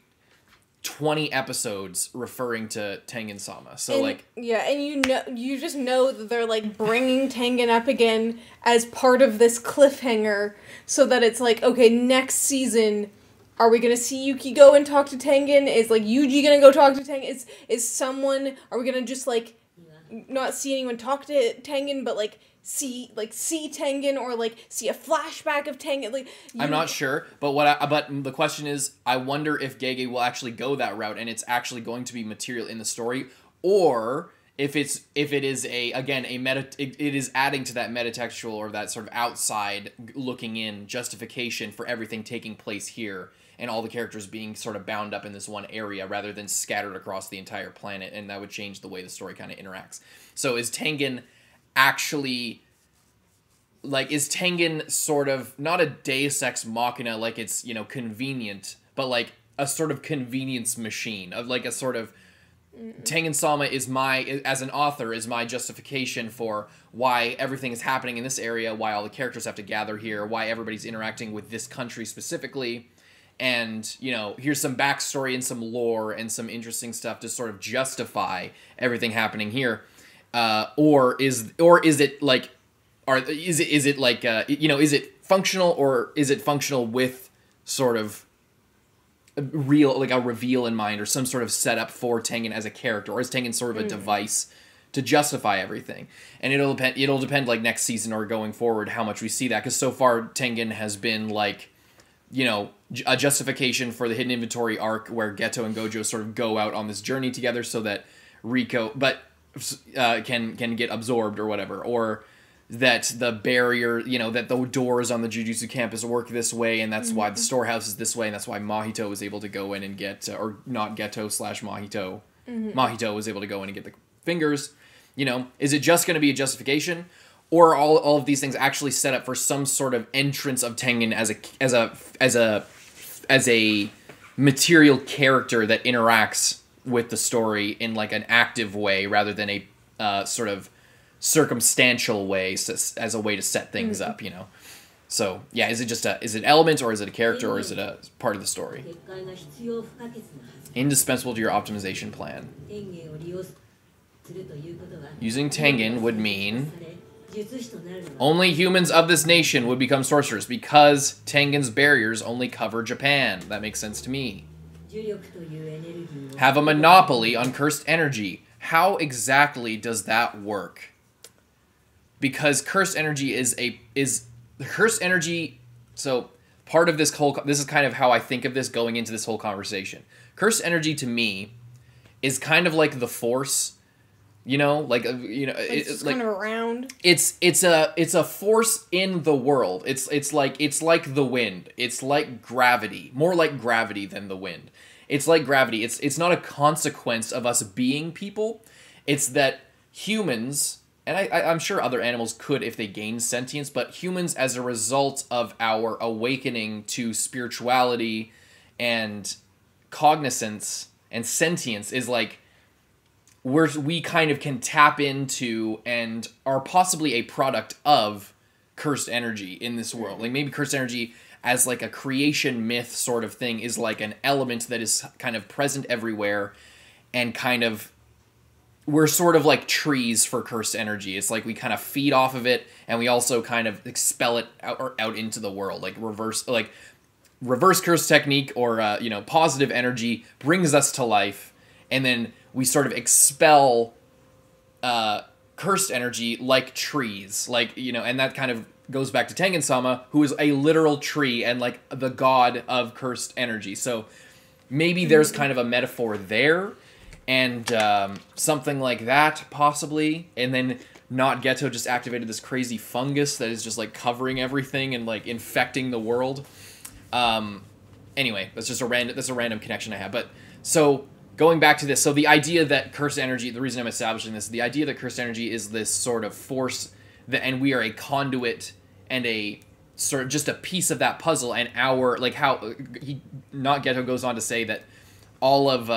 20 episodes referring to Tengen-sama. So, and you just know that they're, like, bringing Tengen up again as part of this cliffhanger, so that it's like, okay, next season, are we gonna see Yuki go and talk to Tengen? Is, like, Yuji gonna go talk to Tengen? Are we gonna just, like, not see anyone talk to Tengen, but, like, see Tengen, or, like, see a flashback of Tengen? Like, I'm not sure, but the question is, I wonder if Gege will actually go that route, and it's actually going to be material in the story, or if it is it is adding to that metatextual, or that sort of outside looking in justification for everything taking place here, and all the characters being sort of bound up in this one area rather than scattered across the entire planet, and that would change the way the story kind of interacts. So is Tengen actually, like, is Tengen sort of not a Deus Ex Machina, like it's, convenient, but like a sort of convenience machine of, like, a sort of Tengen-sama as an author, is my justification for why everything is happening in this area, why all the characters have to gather here, why everybody's interacting with this country specifically, and, here's some backstory and some lore and some interesting stuff to sort of justify everything happening here. Or is it like, is it functional, or is it functional with sort of a reveal in mind, or some sort of setup for Tengen as a character, or is Tengen sort of a device to justify everything. And it'll depend like next season or going forward how much we see that, because so far Tengen has been like, you know, a justification for the hidden inventory arc where Geto and Gojo sort of go out on this journey together so that Rico can get absorbed or whatever, or that the barrier, you know, that the doors on the Jujutsu campus work this way, and that's why the storehouse is this way, and that's why Mahito was able to go in and get, or not Geto / Mahito, Mahito was able to go in and get the fingers. You know, is it just going to be a justification, or all of these things actually set up for some sort of entrance of Tengen as a material character that interacts with the story in like an active way rather than a sort of circumstantial way, as a way to set things up, you know? So, yeah, is it elements, or is it a character, or is it a part of the story? Indispensable to your optimization plan. Using Tengen would mean only humans of this nation would become sorcerers, because Tengen's barriers only cover Japan. That makes sense to me. Have a monopoly on cursed energy. How exactly does that work? Because cursed energy is cursed energy. So part of this this is kind of how I think of this going into this whole conversation. Cursed energy to me is kind of like the Force, you know, like you know, it's kind of around. It's a force in the world. It's like the wind. It's like gravity, more like gravity than the wind. It's like gravity. It's not a consequence of us being people. It's that humans, and I'm sure other animals could if they gained sentience, but humans, as a result of our awakening to spirituality and cognizance and sentience, is like we kind of can tap into and are possibly a product of cursed energy in this world. Like maybe cursed energy as like a creation myth sort of thing is like an element that is kind of present everywhere, and kind of we're sort of like trees for cursed energy. It's like we kind of feed off of it, and we also kind of expel it out into the world, like reverse curse technique, or you know, positive energy brings us to life, and then we sort of expel cursed energy like trees, like, you know, and that kind of goes back to Tengen-sama, who is a literal tree and like the god of cursed energy. So maybe there's kind of a metaphor there, and something like that possibly. And then not Geto just activated this crazy fungus that is just like covering everything and like infecting the world. Anyway, that's a random connection I have. But so going back to this, so the idea that cursed energy, the reason I'm establishing this, the idea that cursed energy is this sort of force that, and we are a conduit and a sort of just a piece of that puzzle, and our, like how not Geto goes on to say that all of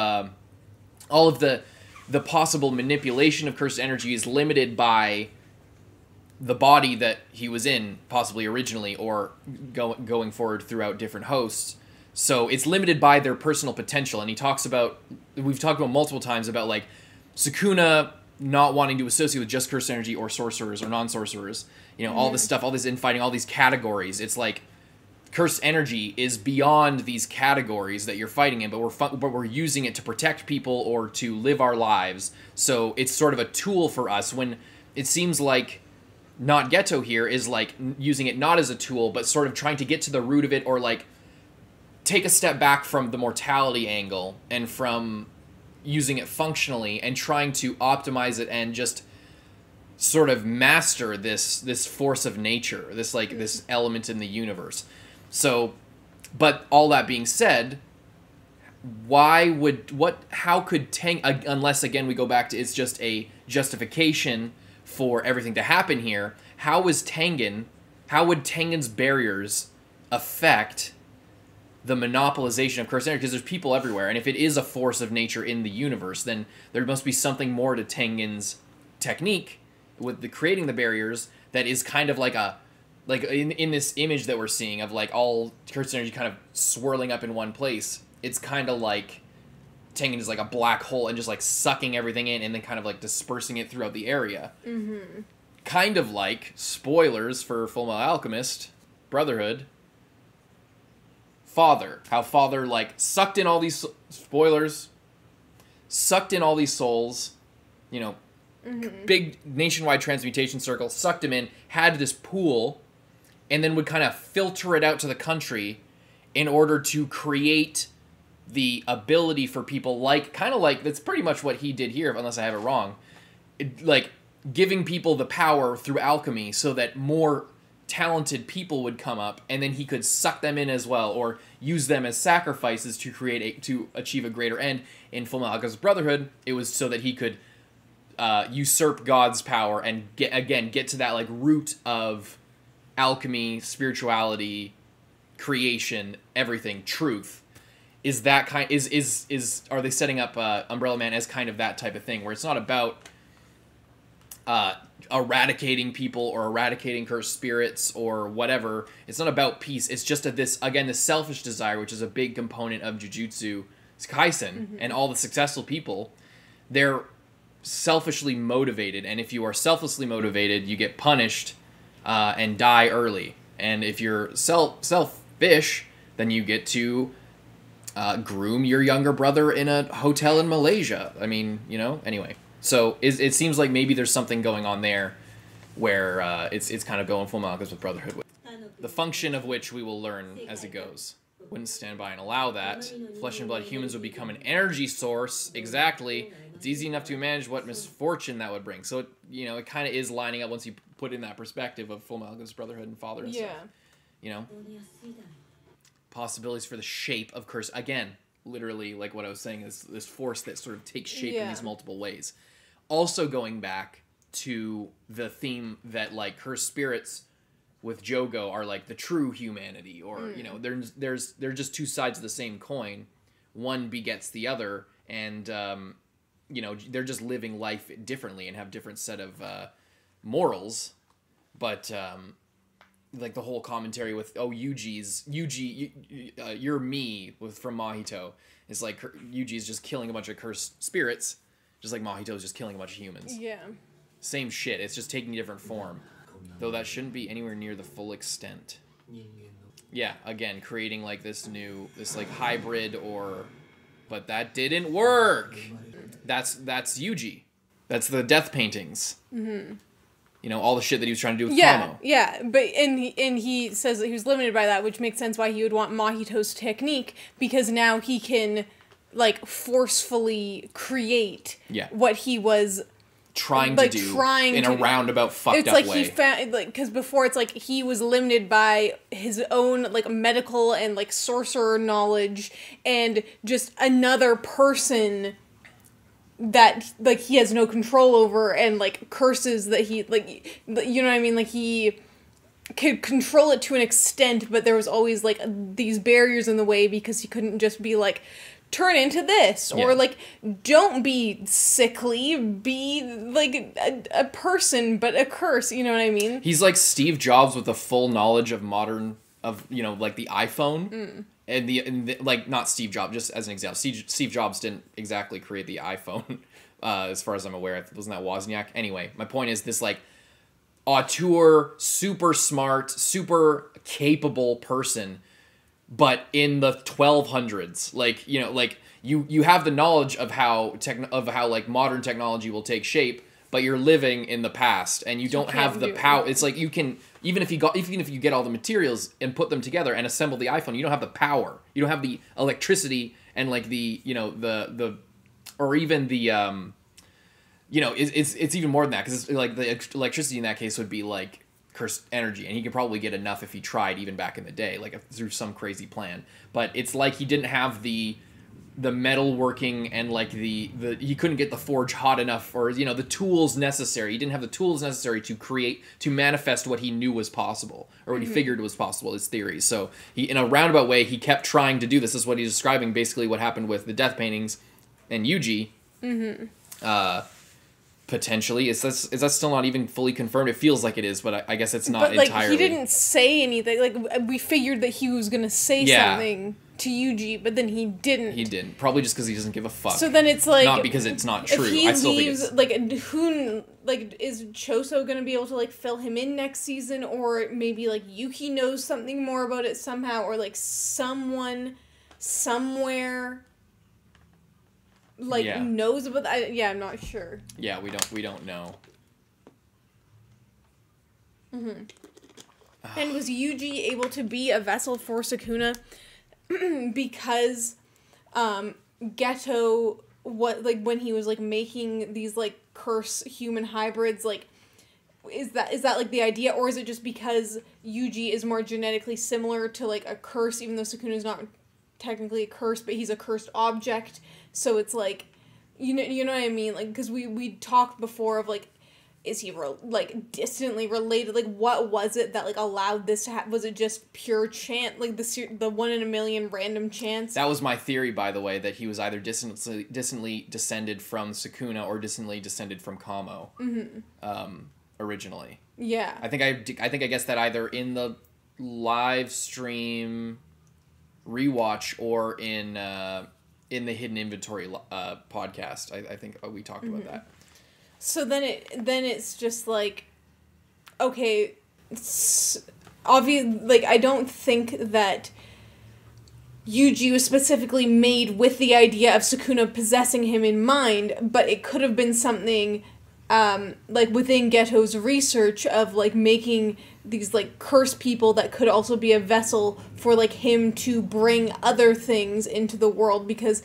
the possible manipulation of cursed energy is limited by the body that he was in, possibly originally, or going forward throughout different hosts. So it's limited by their personal potential. And we've talked about multiple times about like Sukuna not wanting to associate with just cursed energy or sorcerers or non-sorcerers. You know, all this stuff, all this infighting, all these categories. It's like cursed energy is beyond these categories that you're fighting in, but we're using it to protect people or to live our lives. So it's sort of a tool for us, when it seems like not Geto here is like using it not as a tool, but sort of trying to get to the root of it, or like take a step back from the mortality angle and from using it functionally and trying to optimize it and just sort of master this force of nature, this element in the universe. So, but all that being said, how could Tengen, unless again we go back to it's just a justification for everything to happen here, how would Tengen's barriers affect the monopolization of cursed energy? Because there's people everywhere, and if it is a force of nature in the universe, then there must be something more to Tengen's technique with the creating the barriers that is kind of like in this image that we're seeing of like all cursed energy kind of swirling up in one place. It's kind of like Tengen is like a black hole and just like sucking everything in and then kind of like dispersing it throughout the area. Mm-hmm. Kind of like, spoilers for Fullmetal Alchemist Brotherhood, Father. How Father like sucked in all these souls, you know, big nationwide transmutation circle, sucked him in, had this pool, and then would kind of filter it out to the country in order to create the ability for people kind of like, that's pretty much what he did here, unless I have it wrong. Like, giving people the power through alchemy so that more talented people would come up, and then he could suck them in as well, or use them as sacrifices to achieve a greater end. In Fullmetal Alchemist Brotherhood, it was so that he could usurp God's power and get to that like root of alchemy, spirituality, creation, everything, truth. Is that kind are they setting up Umbrella Man as kind of that type of thing, where it's not about eradicating people or eradicating cursed spirits or whatever. It's not about peace. It's just this selfish desire, which is a big component of Jujutsu Kaisen, and all the successful people. They're selfishly motivated, and if you are selflessly motivated, you get punished and die early. And if you're selfish, then you get to groom your younger brother in a hotel in Malaysia. I mean, anyway. So it seems like maybe there's something going on there where it's kind of going Full Metal with Brotherhood. The function of which we will learn as it goes. Wouldn't stand by and allow that. Flesh and blood humans would become an energy source. Exactly. It's easy enough to manage what misfortune that would bring. So, it kind of is lining up once you put in that perspective of Full Metal Brotherhood and Father and stuff. Possibilities for the shape of curse. Again, literally, like what I was saying, is this force that sort of takes shape in these multiple ways. Also going back to the theme that, like, cursed spirits with Jogo are, like, the true humanity. Or, they're just two sides of the same coin. One begets the other. And, they're just living life differently and have different set of morals. But, like, the whole commentary with, Yuji, you're me, from Mahito. It's like, Yuji's just killing a bunch of cursed spirits, just like Mahito's just killing a bunch of humans. Yeah. Same shit, it's just taking a different form. Though that shouldn't be anywhere near the full extent. Yeah, again, creating, like, this like, hybrid but that didn't work! That's Yuji. That's the death paintings. All the shit that he was trying to do with Kamo. Yeah, but and he says that he was limited by that, which makes sense why he would want Mahito's technique, because now he can, like, forcefully create what he was trying to do in a roundabout fucked up way. It's like he found, like, because before it's like he was limited by his own, like, medical and, like, sorcerer knowledge, and just another person that, like, he has no control over, and, like, curses that he, like, you know what I mean? Like, he could control it to an extent, but there was always, like, these barriers in the way, because he couldn't just be like, turn into this, or, like, don't be sickly, be, like, a person, but a curse, you know what I mean? He's like Steve Jobs with the full knowledge of modern, like, the iPhone. And the like, not Steve Jobs, just as an example. Steve Jobs didn't exactly create the iPhone, as far as I'm aware. Wasn't that Wozniak? Anyway, my point is this, like, auteur, super smart, super capable person, but in the 1200s. Like, like, you have the knowledge of how like, modern technology will take shape, but you're living in the past, and you don't have the power. It's like, you can, even if you get all the materials and put them together and assemble the iPhone, you don't have the power. You don't have the electricity and, like, the or even the it's even more than that, because, like, the electricity in that case would be, like, cursed energy, and he could probably get enough if he tried, even back in the day, like, through some crazy plan. But it's like he didn't have the metal working, and, like, he couldn't get the forge hot enough, or, the tools necessary. He didn't have the tools necessary to manifest what he knew was possible, or what he figured was possible, his theories. So he, in a roundabout way, he kept trying to do this. This is what he's describing, basically what happened with the death paintings and Yuji. Potentially. Is that still not even fully confirmed? It feels like it is, but I guess it's not, but, like, entirely. He didn't say anything. Like, we figured that he was going to say something to Yuji, but then he didn't. He didn't. Probably just because he doesn't give a fuck. So then it's like, not because it's not true. I still think it's, like, who, like, is Choso going to be able to, like, fill him in next season, or maybe, like, Yuki knows something more about it somehow, or, like, someone somewhere like Yeah. knows about that. I'm not sure. Yeah, we don't know. And was Yuji able to be a vessel for Sukuna because Geto, what, like, when he was like making these like curse human hybrids, like, is that like the idea, or is it just because Yuji is more genetically similar to like a curse, even though Sukuna is not technically a curse, but he's a cursed object, so it's like, you know what I mean, like, because we talked before of like, is he like distantly related? Like, what was it that like allowed this to happen? Was it just pure chance, like the 1 in a million random chance? That was my theory, by the way, that he was either distantly descended from Sukuna or distantly descended from Kamo. Originally. Yeah. I think I guessed that either in the live stream rewatch or in the Hidden Inventory podcast. I think we talked about that. So then it's just like, okay, obvious. Like, I don't think that Yuji was specifically made with the idea of Sukuna possessing him in mind, but it could have been something, like within Geto's research of like making these like cursed people that could also be a vessel for like him to bring other things into the world, because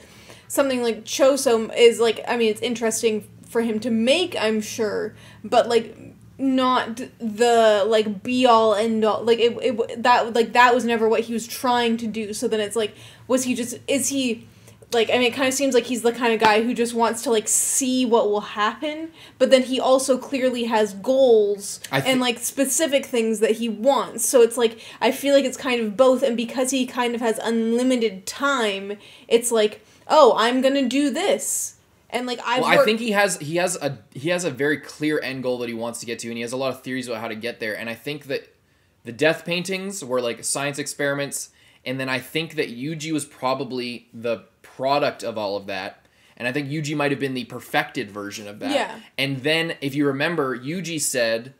something like Choso is like, I mean, it's interesting for him to make, I'm sure, but like not the like be all end all, like that was never what he was trying to do. So then it's like, is he like, I mean, it kind of seems like he's the kind of guy who just wants to like see what will happen, but then he also clearly has goals and like specific things that he wants. So it's like, I feel like it's kind of both, and because he kind of has unlimited time, it's like, oh, I'm gonna do this. And like I think he has a very clear end goal that he wants to get to, and he has a lot of theories about how to get there. And I think that the death paintings were like science experiments, and then I think that Yuji was probably the product of all of that. And I think Yuji might have been the perfected version of that. Yeah. And then, if you remember, Yuji said,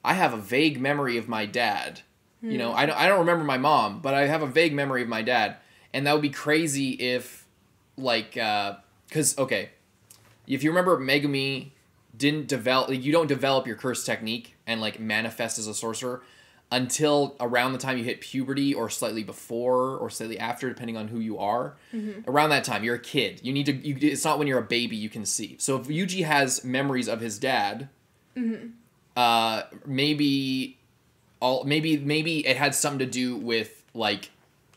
"I have a vague memory of my dad. You know, I don't remember my mom, but I have a vague memory of my dad." And that would be crazy if, like, because okay. If you remember, Megumi didn't develop, like, you don't develop your curse technique and like manifest as a sorcerer until around the time you hit puberty, or slightly before or slightly after, depending on who you are. Around that time, you're a kid. You need to. It's not when you're a baby you can see. So if Yuji has memories of his dad, maybe it had something to do with like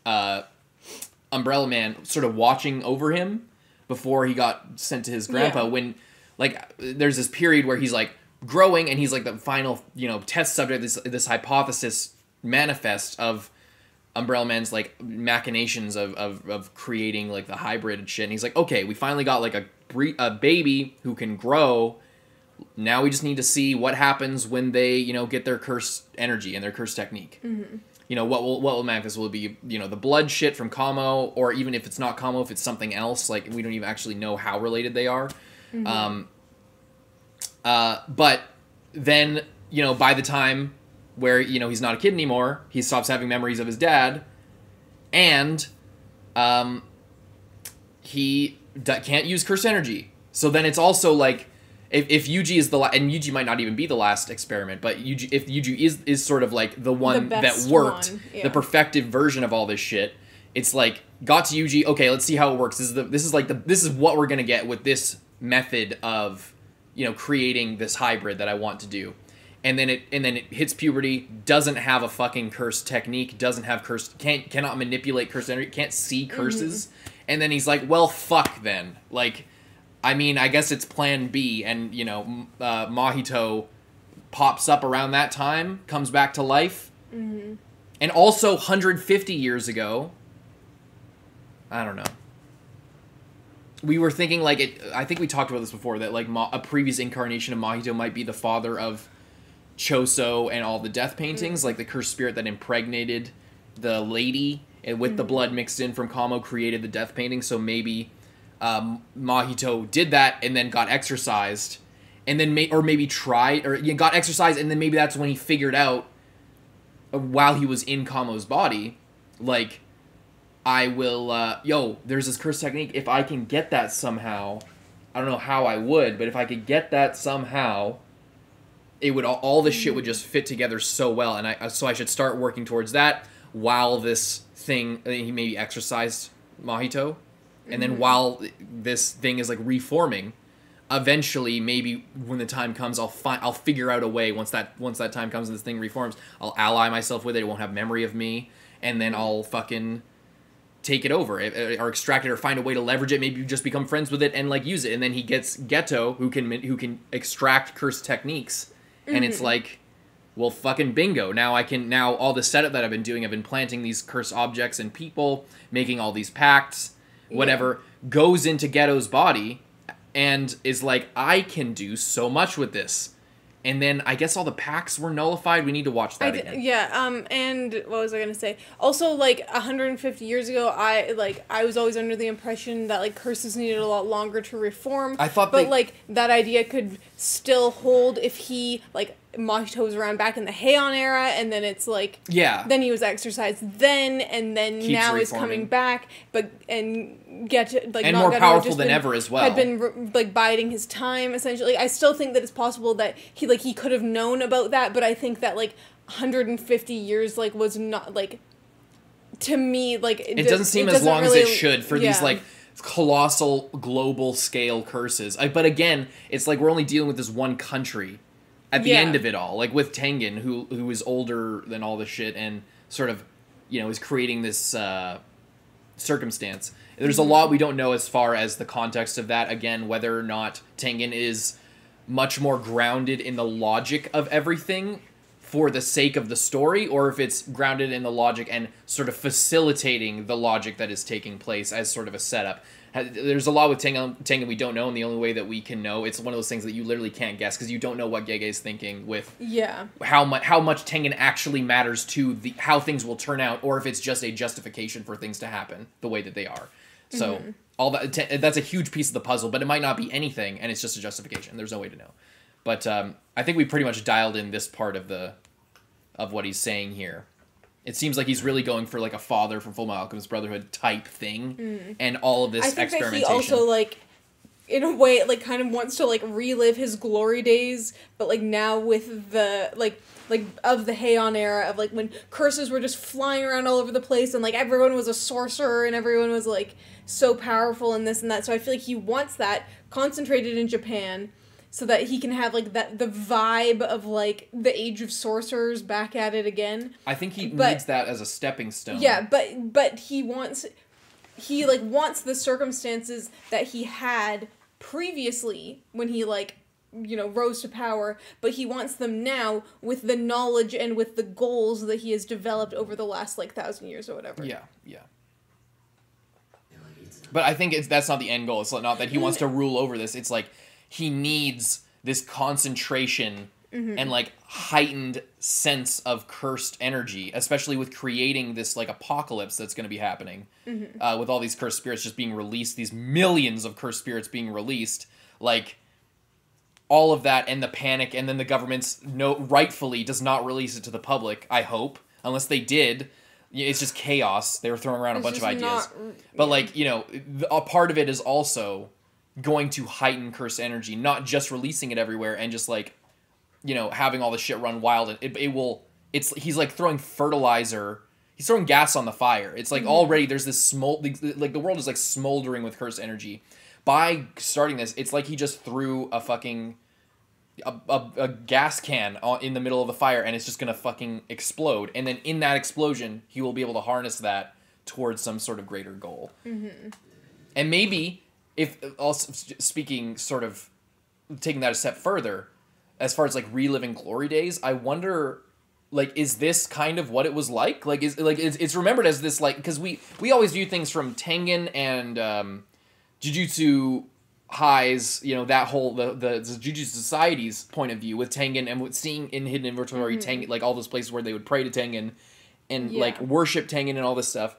Umbrella Man sort of watching over him before he got sent to his grandpa, when, like, there's this period where he's, like, growing, and he's, like, the final, you know, test subject, this hypothesis manifest of Umbrella Man's, like, machinations of creating, like, the hybrid and shit, and he's like, okay, we finally got, like, a baby who can grow. Now we just need to see what happens when they, you know, get their curse energy and their curse technique. You know, what will manifest? Will it be, you know, the blood shit from Kamo, or even if it's not Kamo, if it's something else, like, we don't even actually know how related they are. But then, you know, by the time where, you know, he's not a kid anymore, he stops having memories of his dad, and he can't use curse energy. So then it's also like, if Yuji is the and Yuji might not even be the last experiment, but if Yuji is sort of like the one that worked, the perfected version of all this shit, it's like, got to Yuji, okay, let's see how it works. This is what we're gonna get with this method of, you know, creating this hybrid that I want to do. And then it hits puberty, doesn't have a fucking curse technique, doesn't have curse, cannot manipulate curse energy, can't see curses. And then he's like, well, fuck then. Like, I mean, I guess it's plan B, and, you know, Mahito pops up around that time, comes back to life. And also 150 years ago, I don't know. We were thinking, like, I think we talked about this before, that, like, a previous incarnation of Mahito might be the father of Choso and all the death paintings, like the cursed spirit that impregnated the lady, and with the blood mixed in from Kamo, created the death painting, so maybe Mahito did that and then got exorcised, and then got exorcised, and then maybe that's when he figured out, while he was in Kamo's body, like, I will, there's this curse technique. If I can get that somehow, I don't know how I would, but if I could get that somehow, it would, all this shit would just fit together so well. And so I should start working towards that while this thing, he maybe exercised Mahito. And then while this thing is like reforming, eventually, maybe when the time comes, I'll figure out a way. Once that time comes and this thing reforms, I'll ally myself with it. It won't have memory of me, and then I'll fucking take it over, or extract it, or find a way to leverage it. Maybe just become friends with it and like use it. And then he gets Geto, who can extract curse techniques, and it's like, well, fucking bingo. Now all the setup that I've been doing, I've been planting these curse objects and people, making all these pacts, whatever, goes into Geto's body. And is like, I can do so much with this. And then I guess all the packs were nullified. We need to watch that again. Yeah, and what was I going to say? Also, like, 150 years ago, I was always under the impression that, like, curses needed a lot longer to reform. I thought like, that idea could still hold if he, like, Mahito was around back in the Heian era, and then it's like... Yeah. Then he was exercised then, and then Keeps now reforming. he's coming back, and and more powerful than ever as well. Had been, like, biding his time, essentially. I still think that it's possible that he could have known about that, but I think that, like, 150 years, like, was not, like... To me, like... It doesn't seem as long as it should for these, like... colossal global scale curses. But again, it's like we're only dealing with this one country at the end of it all. Like with Tengen, who is older than all this shit and sort of, is creating this circumstance. There's a lot we don't know as far as the context of that. Again, whether or not Tengen is much more grounded in the logic of everything for the sake of the story, or if it's grounded in the logic and sort of facilitating the logic that is taking place as sort of a setup. There's a lot with Tengen we don't know, and the only way that we can know, it's one of those things that you literally can't guess, because you don't know what Gege is thinking with how much Tengen actually matters to how things will turn out, or if it's just a justification for things to happen the way that they are. So all that's a huge piece of the puzzle, but it might not be anything, and it's just a justification. There's no way to know. But I think we pretty much dialed in this part of what he's saying here. It seems like he's really going for like a father from Fullmetal Alchemist Brotherhood type thing, and all of this experimentation. I think that he also, like, in a way, like, kind of wants to, like, relive his glory days, but, like, now with the, like of the Heian era, of, like, when curses were just flying around all over the place, and, like, everyone was a sorcerer, and everyone was, like, so powerful and this and that. So I feel like he wants that concentrated in Japan, so that he can have, like, the vibe of, like, the Age of Sorcerers back at it again. I think he needs that as a stepping stone. Yeah, but he wants the circumstances that he had previously when he, like, rose to power, but he wants them now with the knowledge and with the goals that he has developed over the last, like, 1,000 years or whatever. Yeah. But I think that's not the end goal. It's not that he wants to rule over this. It's like he needs this concentration and, like, heightened sense of cursed energy, especially with creating this, like, apocalypse that's going to be happening with all these cursed spirits just being released, these millions of cursed spirits being released, like, all of that and the panic, and then the government's rightfully does not release it to the public, I hope, unless they did. It's just chaos. They were throwing around a bunch of ideas. But, like, a part of it is also going to heighten cursed energy, not just releasing it everywhere and just, like, having all the shit run wild. He's like throwing fertilizer. He's throwing gas on the fire. It's like already there's this like the world is like smoldering with cursed energy. By starting this, it's like he just threw a fucking a gas can in the middle of the fire, and it's just gonna fucking explode. And then in that explosion, he will be able to harness that towards some sort of greater goal. And maybe, if also speaking, sort of taking that a step further, as far as, like, reliving glory days, I wonder, like, is this kind of what it was like? Like, it's remembered as this, like, because we always view things from Tengen and Jujutsu Highs, that whole the Jujutsu Society's point of view with Tengen, and with seeing in Hidden Inventory Tengen, like, all those places where they would pray to Tengen and like worship Tengen and all this stuff,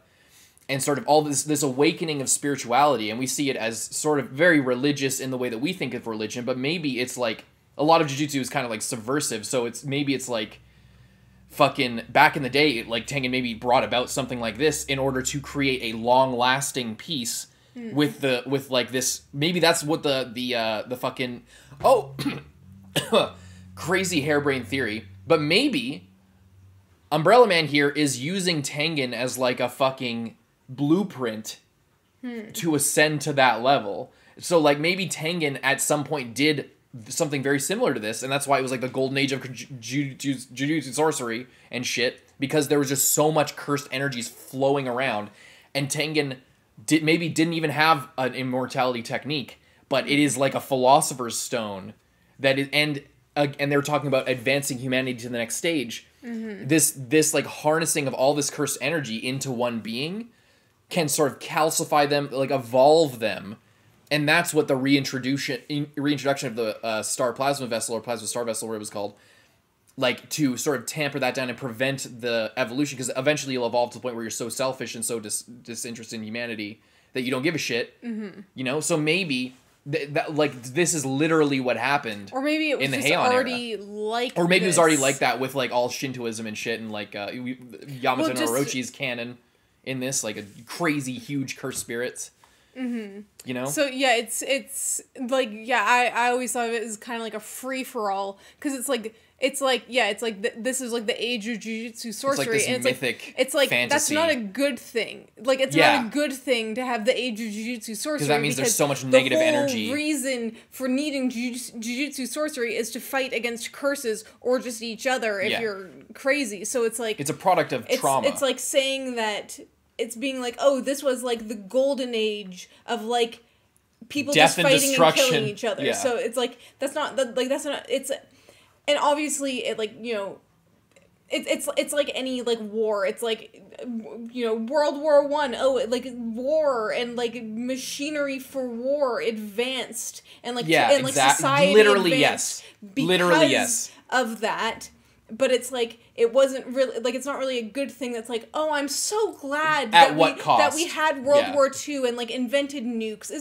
and sort of all this awakening of spirituality, and we see it as sort of very religious in the way that we think of religion, but maybe it's like a lot of Jujutsu is kind of like subversive, so maybe it's like fucking back in the day, like Tengen maybe brought about something like this in order to create a long-lasting peace with like this. Maybe that's what the fucking crazy harebrained theory. But maybe Umbrella Man here is using Tengen as like a fucking blueprint to ascend to that level. So like maybe Tengen at some point did something very similar to this, and that's why it was like the golden age of jujutsu sorcery and shit, because there was just so much cursed energies flowing around, and Tengen didn't even have an immortality technique, but it is like a philosopher's stone that is, and they were talking about advancing humanity to the next stage. This like harnessing of all this cursed energy into one being can sort of calcify them, like evolve them. And that's what the reintroduction of the Star Plasma Vessel, or Plasma Star Vessel, whatever it was called, like to sort of tamper that down and prevent the evolution, because eventually you'll evolve to the point where you're so selfish and so disinterested in humanity that you don't give a shit. You know, so maybe that like this is literally what happened. Or maybe it was just already era. Like, or maybe this. It was already like that with like all Shintoism and shit, and like Yamato no Orochi's canon in this, like a crazy huge cursed spirits. You know? So yeah, it's like, yeah, I always thought of it as kind of like a free-for-all, because it's like this is like the age of jujutsu sorcery, it's like this mythic it's like fantasy. That's not a good thing. Like, it's not a good thing to have the age of jujutsu sorcery, because that means there's so much negative energy. The whole reason for needing jujutsu sorcery is to fight against curses or just each other if you're crazy. So it's like, it's a product of trauma. It's like saying that it's being like, oh, this was like the golden age of like people death just fighting and killing each other. Yeah. So it's like that's not it's, and obviously it, like, you know, it's like any like war. It's like, you know, World War I. Oh, like war and like machinery for war advanced, and like like society literally advanced because of that. But it's like, it wasn't really, like, it's not really a good thing that's like, oh, I'm so glad that we had World War II and, like, invented nukes.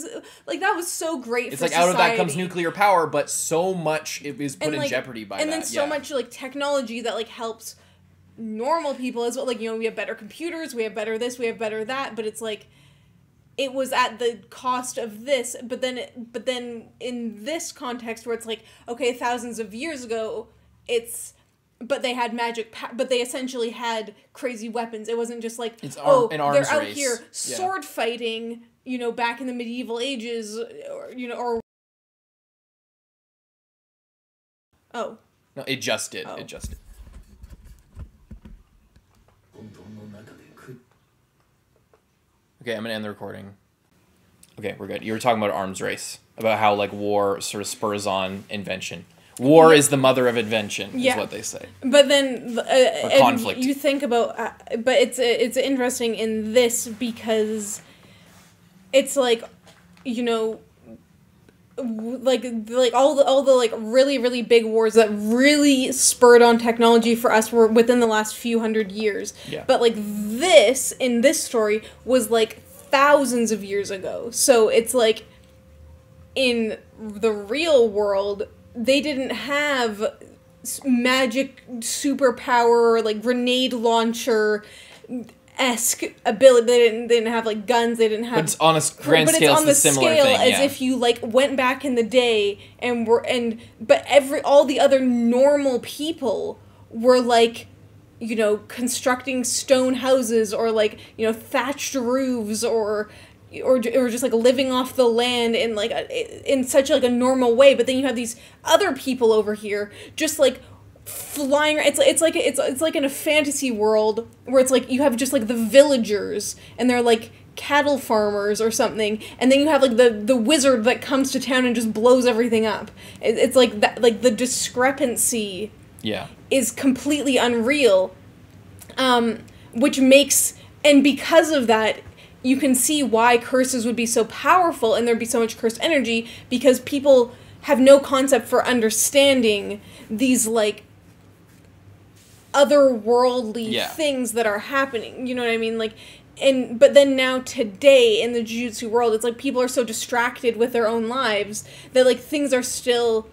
Like, that was so great for society. It's like, out of that comes nuclear power, but so much is put in jeopardy by that. And then so much, like, technology that, like, helps normal people as well. Like, you know, we have better computers, we have better this, we have better that, but it's like, it was at the cost of this. But then in this context where it's like, okay, thousands of years ago, but they had but they essentially had crazy weapons. It wasn't just like, an they're arms out race. here sword fighting, you know, back in the medieval ages, or, you know, or... Oh. No, it just did. Oh. It just did. Okay, I'm gonna end the recording. Okay, we're good. You were talking about arms race, about how, like, war sort of spurs on invention. War is the mother of invention, is what they say. But then, or conflict. You think about, but it's interesting in this because it's like, you know, like all the like really, really big wars that really spurred on technology for us were within the last few hundred years. Yeah. But like this, in this story, was like thousands of years ago. So it's like, in the real world, they didn't have magic superpower, like grenade launcher-esque ability. They didn't have like guns. They didn't have. But it's on a grand scale. It's a similar thing. As if you like went back in the day but all the other normal people were like, you know, constructing stone houses or like, you know, thatched roofs or just like living off the land in like in such like a normal way. But then you have these other people over here just like flying. It's like in a fantasy world where it's like you have just like the villagers and they're like cattle farmers or something, and then you have like the wizard that comes to town and just blows everything up. It's like that, like the discrepancy is completely unreal, which makes, and because of that, you can see why curses would be so powerful and there'd be so much cursed energy, because people have no concept for understanding these, like, otherworldly things that are happening. You know what I mean? Like, but then now today in the Jujutsu world, it's like people are so distracted with their own lives that, like, things are still,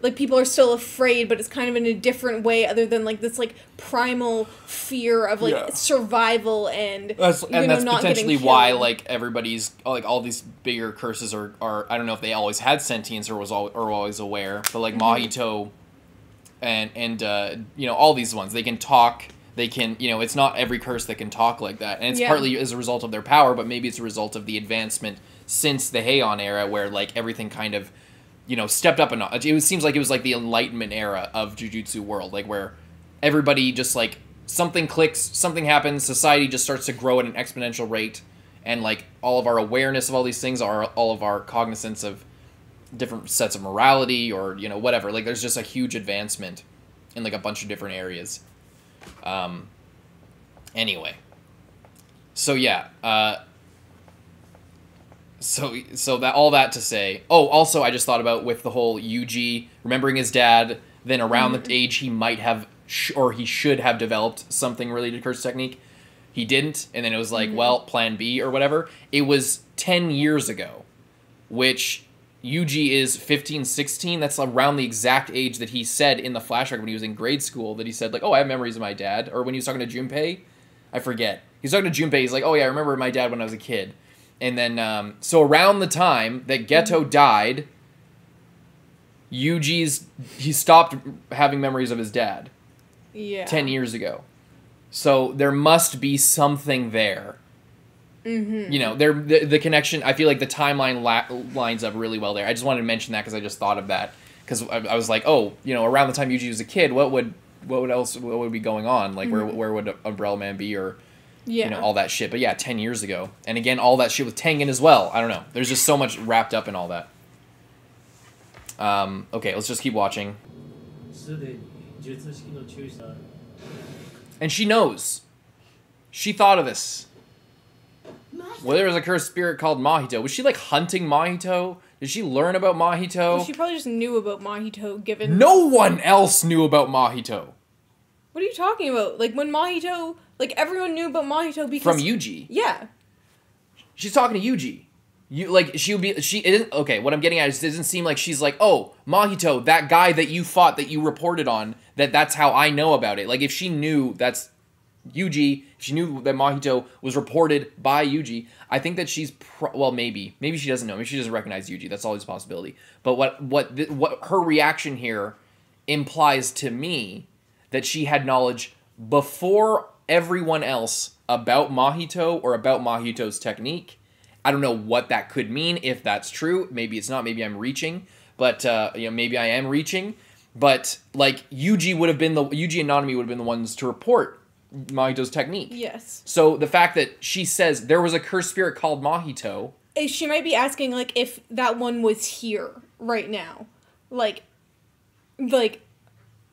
like people are still afraid, but it's kind of in a different way other than like this like primal fear of like survival and that's not potentially getting why killed. like everybody's like all these bigger curses are I don't know if they always had sentience or were always aware, but like Mahito and all these ones, they can talk, they can, it's not every curse that can talk like that, and it's partly as a result of their power, but maybe it's a result of the advancement since the Heian era, where like everything kind of stepped up a notch. It seems like it was like the Enlightenment era of Jujutsu world, like where everybody just like something clicks, something happens, society just starts to grow at an exponential rate, and like all of our awareness of all these things, all of our cognizance of different sets of morality or whatever, like there's just a huge advancement in like a bunch of different areas. Anyway, so yeah, so that all that to say, also I just thought about with the whole Yuji remembering his dad, then around the age he might have or he should have developed something related to curse technique, he didn't, and then it was like, well, plan B or whatever. It was 10 years ago, which Yuji is 15, 16. That's around the exact age that he said in the flashback when he was in grade school, that he said like, oh, I have memories of my dad. Or when he was talking to Junpei, I forget. He's talking to Junpei, he's like, oh yeah, I remember my dad when I was a kid. And then, so around the time that Geto died, he stopped having memories of his dad. Yeah. 10 years ago. So there must be something there. The connection, I feel like the timeline lines up really well there. I just wanted to mention that because I just thought of that. Because I was like, around the time Yuji was a kid, what would be going on? Like, where would Umbrella Man be, or all that shit. But yeah, 10 years ago. And again, all that shit with Tengen as well. I don't know. There's just so much wrapped up in all that. Okay, let's just keep watching. And she knows. She thought of this. Well, there was a cursed spirit called Mahito. Was she like hunting Mahito? Did she learn about Mahito? Well, she probably just knew about Mahito, given... No one else knew about Mahito. What are you talking about? Like, when Mahito... Like, everyone knew about Mahito because... From Yuji. Yeah. She's talking to Yuji. Okay, what I'm getting at is it doesn't seem like she's like, oh, Mahito, that guy that you fought, that you reported on, that's how I know about it. Like, if she knew that's Yuji, if she knew that Mahito was reported by Yuji, I think that she's, maybe she doesn't know. Maybe she doesn't recognize Yuji. That's always a possibility. But what her reaction here implies to me that she had knowledge before everyone else about Mahito or about Mahito's technique. I don't know what that could mean, if that's true. Maybe it's not. Maybe I'm reaching. But, maybe I am reaching. But, like, Yuji and Nanami would have been the ones to report Mahito's technique. Yes. So the fact that she says there was a cursed spirit called Mahito... She might be asking, like, if that one was here right now. Like...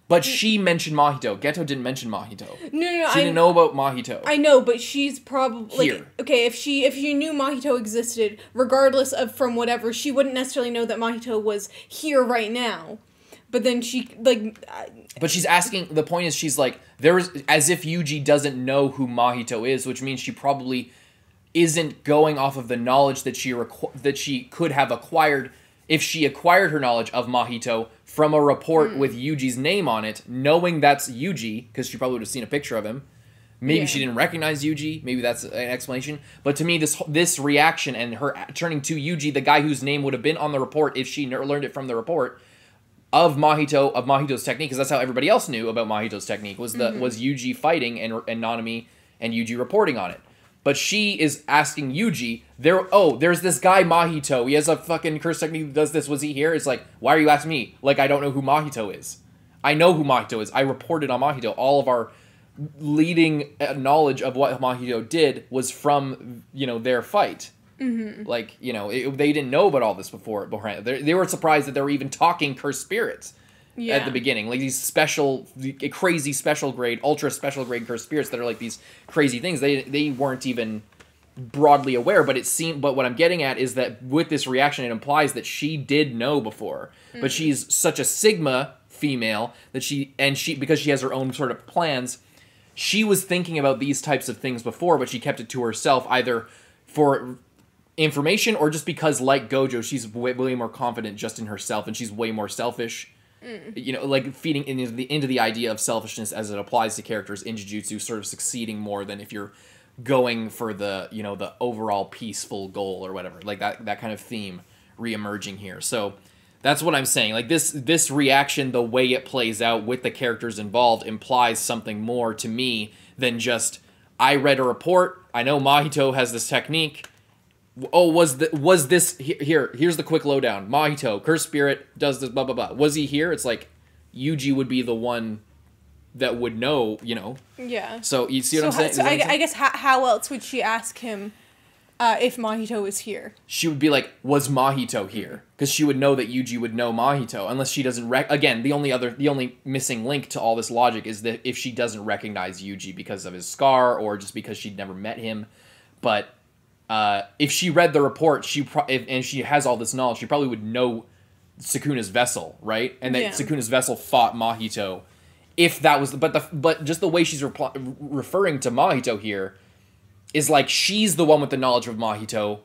But she mentioned Mahito. Geto didn't mention Mahito. No. She didn't know about Mahito. I know, but she's probably... Here. Okay, if she knew Mahito existed, regardless of from whatever, she wouldn't necessarily know that Mahito was here right now. But then she, like... But she's asking... The point is, she's like... as if Yuji doesn't know who Mahito is, which means she probably isn't going off of the knowledge that she could have acquired if she acquired her knowledge of Mahito from a report with Yuji's name on it, knowing that's Yuji, because she probably would have seen a picture of him. Maybe she didn't recognize Yuji. Maybe that's an explanation. But to me, this reaction and her turning to Yuji, the guy whose name would have been on the report if she learned it from the report, of Mahito's technique, because that's how everybody else knew about Mahito's technique, was Yuji fighting and Nanami and Yuji reporting on it. But she is asking Yuji, there's this guy Mahito. He has a fucking curse technique that does this. Was he here? It's like, why are you asking me? Like, I don't know who Mahito is. I know who Mahito is. I reported on Mahito. All of our leading knowledge of what Mahito did was from, their fight. Mm-hmm. Like, they didn't know about all this beforehand. They were surprised that they were even talking cursed spirits. At the beginning, like these crazy special grade, ultra special grade cursed spirits that are like these crazy things. They weren't even broadly aware, but what I'm getting at is that with this reaction, it implies that she did know before, but she's such a Sigma female that because she has her own sort of plans, she was thinking about these types of things before, but she kept it to herself, either for information or just because, like Gojo, she's way more confident just in herself, and she's way more selfish. you know, like feeding into the idea of selfishness as it applies to characters in Jujutsu, sort of succeeding more than if you're going for the, you know, the overall peaceful goal or whatever, like that kind of theme reemerging here. So that's what I'm saying. Like this reaction, the way it plays out with the characters involved, implies something more to me than just, I read a report, I know Mahito has this technique. Oh, was this here's the quick lowdown. Mahito, cursed spirit, does this, blah blah blah. Was he here? It's like Yuji would be the one that would know, you know. Yeah. So you see what I'm saying? So I guess how else would she ask him if Mahito was here? She would be like, was Mahito here? Because she would know that Yuji would know Mahito, unless she doesn't again, the only missing link to all this logic is that if she doesn't recognize Yuji because of his scar or just because she'd never met him. But if she read the report, and she has all this knowledge, she probably would know Sukuna's vessel, right? And that Sukuna's vessel fought Mahito. If that was, but just the way she's referring to Mahito here is like she's the one with the knowledge of Mahito,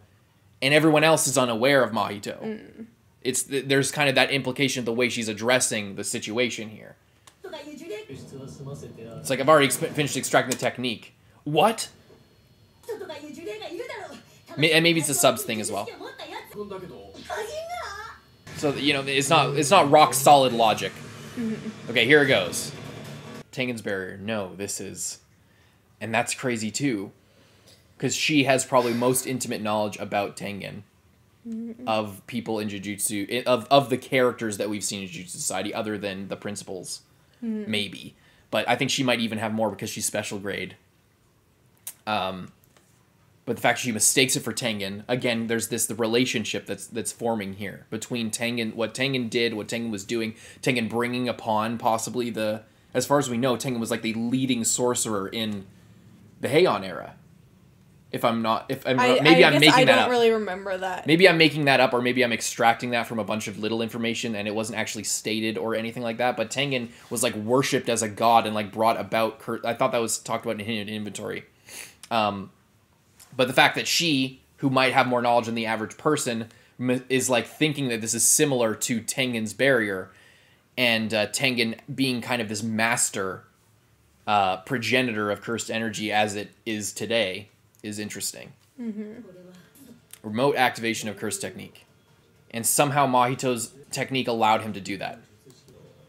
and everyone else is unaware of Mahito. There's kind of that implication of the way she's addressing the situation here. It's like, I've already finished extracting the technique. What? And maybe it's a subs thing as well. So, you know, it's not rock solid logic. Okay, here it goes. Tengen's barrier. No, this is... And that's crazy too. Because she has probably most intimate knowledge about Tengen. Of people in Jujutsu. Of the characters that we've seen in Jujutsu Society, other than the principals. Maybe. But I think she might even have more because she's special grade. But the fact she mistakes it for Tengen, again, there's the relationship that's forming here between Tengen, what Tengen did, what Tengen was doing, Tengen bringing upon possibly as far as we know, Tengen was like the leading sorcerer in the Heian era. Maybe I'm making that up. I don't really remember that. Maybe I'm making that up, or maybe I'm extracting that from a bunch of little information and it wasn't actually stated or anything like that. But Tengen was like worshipped as a god and like brought about. I thought that was talked about in Hidden Inventory. But the fact that she, who might have more knowledge than the average person, is like thinking that this is similar to Tengen's barrier, and Tengen being kind of this master progenitor of cursed energy as it is today, is interesting. Remote activation of cursed technique. And somehow Mahito's technique allowed him to do that.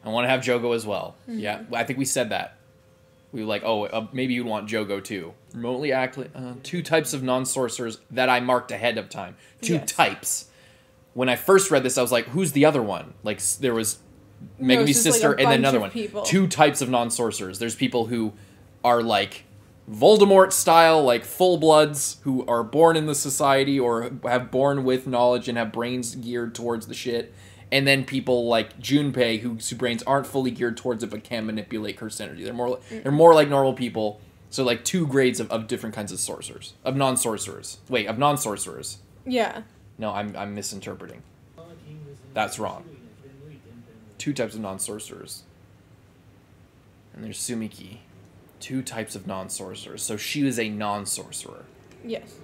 I want to have Jogo as well. Yeah, I think we said that. We were like, maybe you'd want Jogo too. Remotely activate 2 types of non-sorcerers that I marked ahead of time. 2 types. When I first read this, I was like, who's the other one? Like, there was Megumi's sister and then another one. People. 2 types of non-sorcerers. There's people who are like Voldemort style, like full-bloods, who are born in the society or have born with knowledge and have brains geared towards the shit. And then people like Junpei, whose brains aren't fully geared towards it but can manipulate cursed energy. They're more like normal people. So like 2 grades of different kinds of sorcerers. Of non-sorcerers. Wait, of non-sorcerers. Yeah. No, I'm misinterpreting. That's wrong. 2 types of non-sorcerers. And there's Sumiki. 2 types of non-sorcerers. So she was a non-sorcerer. Yes.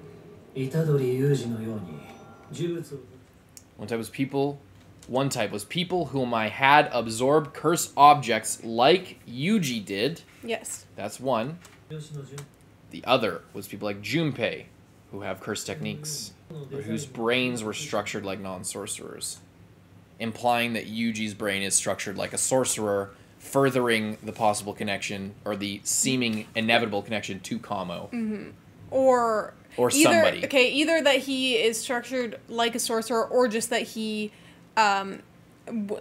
One type was people whom I had absorbed cursed objects like Yuji did. Yes. That's one. The other was people like Junpei, who have cursed techniques, or whose brains were structured like non-sorcerers, implying that Yuji's brain is structured like a sorcerer, furthering the possible connection, or the seeming inevitable connection to Kamo. Or somebody. Okay, either that he is structured like a sorcerer, or just that he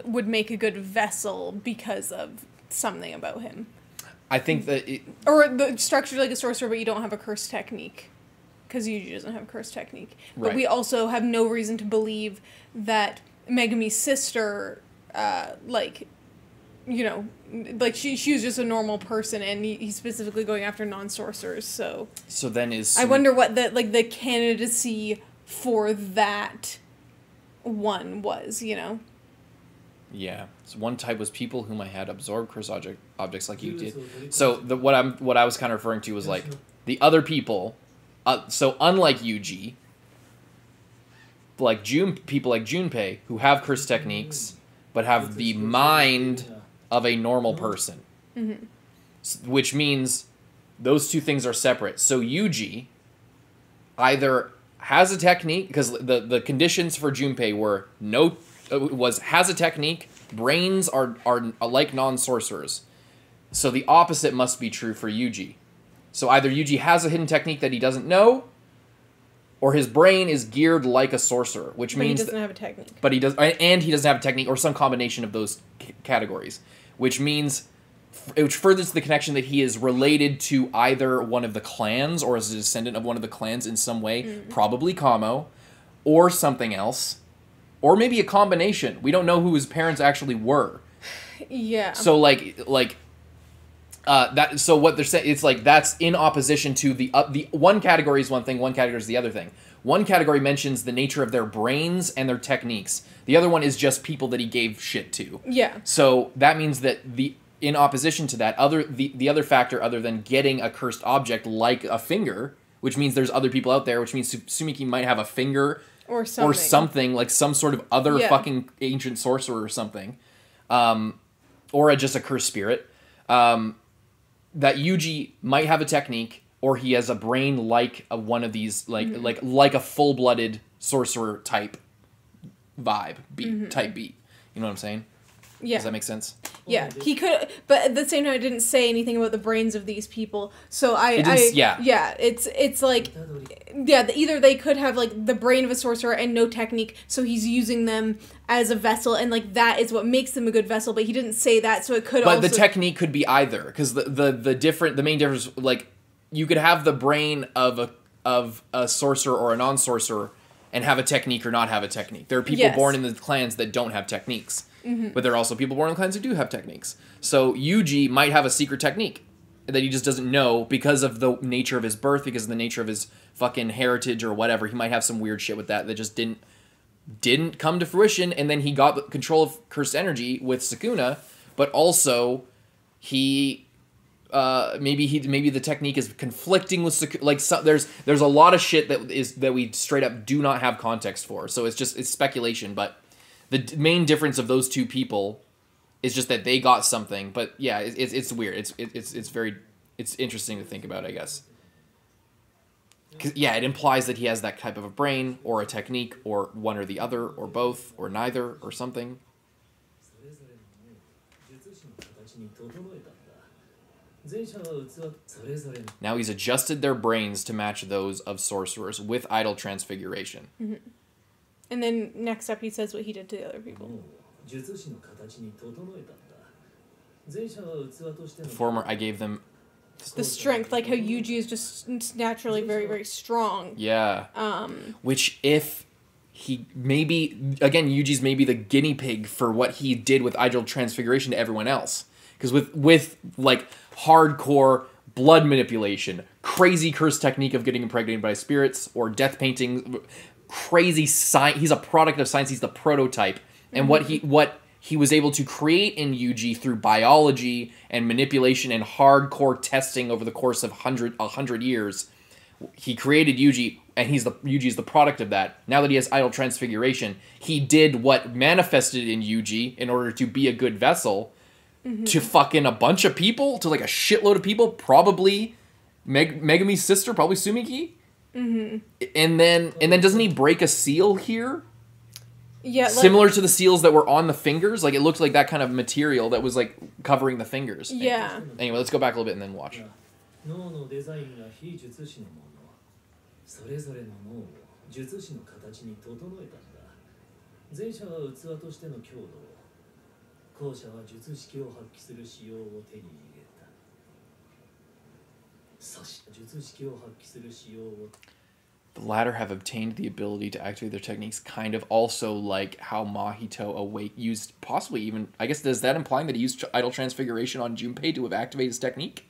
would make a good vessel because of something about him. I think that... Or the structured like a sorcerer, but you don't have a cursed technique. Because Yuji doesn't have a cursed technique. But we also have no reason to believe that Megumi's sister, she was just a normal person, and he's specifically going after non-sorcerers, so... So then is... I wonder what the candidacy for that one was, you know? Yeah. So one type was people whom I had absorbed cursed objects like you did. So what I was kind of referring to was like the other people. So unlike Yuji, people like Junpei who have cursed techniques, but have the mind of a normal person. Which means those two things are separate. So Yuji either has a technique, because the conditions for Junpei were has a technique, brains are like non-sorcerers. So the opposite must be true for Yuji. So either Yuji has a hidden technique that he doesn't know, or his brain is geared like a sorcerer, which means he doesn't have a technique. But he doesn't have a technique, or some combination of those categories, which furthers the connection that he is related to either one of the clans or is a descendant of one of the clans in some way, probably Kamo, or something else, or maybe a combination. We don't know who his parents actually were. Yeah. So so what they're saying, it's like that's in opposition to the one category is one thing, one category is the other thing. One category mentions the nature of their brains and their techniques. The other one is just people that he gave shit to. Yeah. So that means that in opposition to that, the other factor other than getting a cursed object like a finger, which means there's other people out there, which means Sumiki might have a finger or something like some sort of other fucking ancient sorcerer or something, or just a cursed spirit. That Yuji might have a technique, or he has a brain like one of these, like a full-blooded sorcerer type vibe, type beat. You know what I'm saying? Yeah. Does that make sense? Yeah, he could, but at the same time, I didn't say anything about the brains of these people. So it's like, either they could have like the brain of a sorcerer and no technique, so he's using them as a vessel, and like that is what makes them a good vessel. But he didn't say that, so it could. But the technique could be either, because the main difference, like you could have the brain of a sorcerer or a non-sorcerer and have a technique or not have a technique. There are people born in the clans that don't have techniques. But there are also people born in clans who do have techniques. So Yuji might have a secret technique that he just doesn't know because of the nature of his birth, because of the nature of his fucking heritage or whatever. He might have some weird shit with that just didn't come to fruition, and then he got control of cursed energy with Sukuna, but also he maybe the technique is conflicting with Sukuna. Like there's a lot of shit that we straight up do not have context for. So it's speculation, but the main difference of those two people is just that they got something. But yeah, it's weird. It's interesting to think about, I guess. 'Cause, yeah, it implies that he has that type of a brain or a technique or one or the other or both or neither or something. Now he's adjusted their brains to match those of sorcerers with idle transfiguration. And then next up he says what he did to the other people. Former, I gave them the strength, like how Yuji is just naturally very, very strong. Yeah. Which if he Yuji's maybe the guinea pig for what he did with idle transfiguration to everyone else. Because with like hardcore blood manipulation, crazy curse technique of getting impregnated by spirits, or death painting, crazy science. He's a product of science. He's the prototype. And what he was able to create in Yuji through biology and manipulation and hardcore testing over the course of 100 years, he created Yuji, and Yuji's the product of that. Now that he has idle transfiguration, he did what manifested in Yuji in order to be a good vessel to fucking a bunch of people, to like a shitload of people, probably Megami's sister, probably Sumiki. And then doesn't he break a seal here? Yeah, similar to the seals that were on the fingers. Like it looked like that kind of material that was like covering the fingers. Yeah. Anyway, let's go back a little bit and then watch. The latter have obtained the ability to activate their techniques, kind of also like how Mahito used, possibly even, I guess, does that implying that he used idle transfiguration on Junpei to have activated his technique?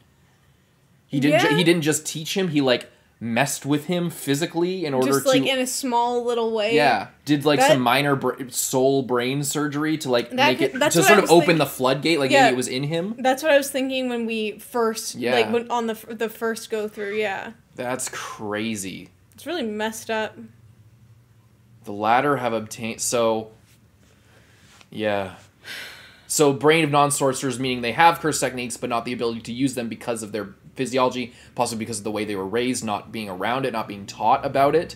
He didn't just teach him, he like messed with him physically in order just like in a small little way. Yeah, did like some minor soul brain surgery to like make it to sort of open the floodgate, like maybe it was in him. That's what I was thinking when we first like on the first go through. Yeah, that's crazy. It's really messed up. The latter have obtained, so yeah, So brain of non-sorcerers, meaning they have curse techniques, but not the ability to use them because of their physiology, possibly because of the way they were raised, not being around it, not being taught about it.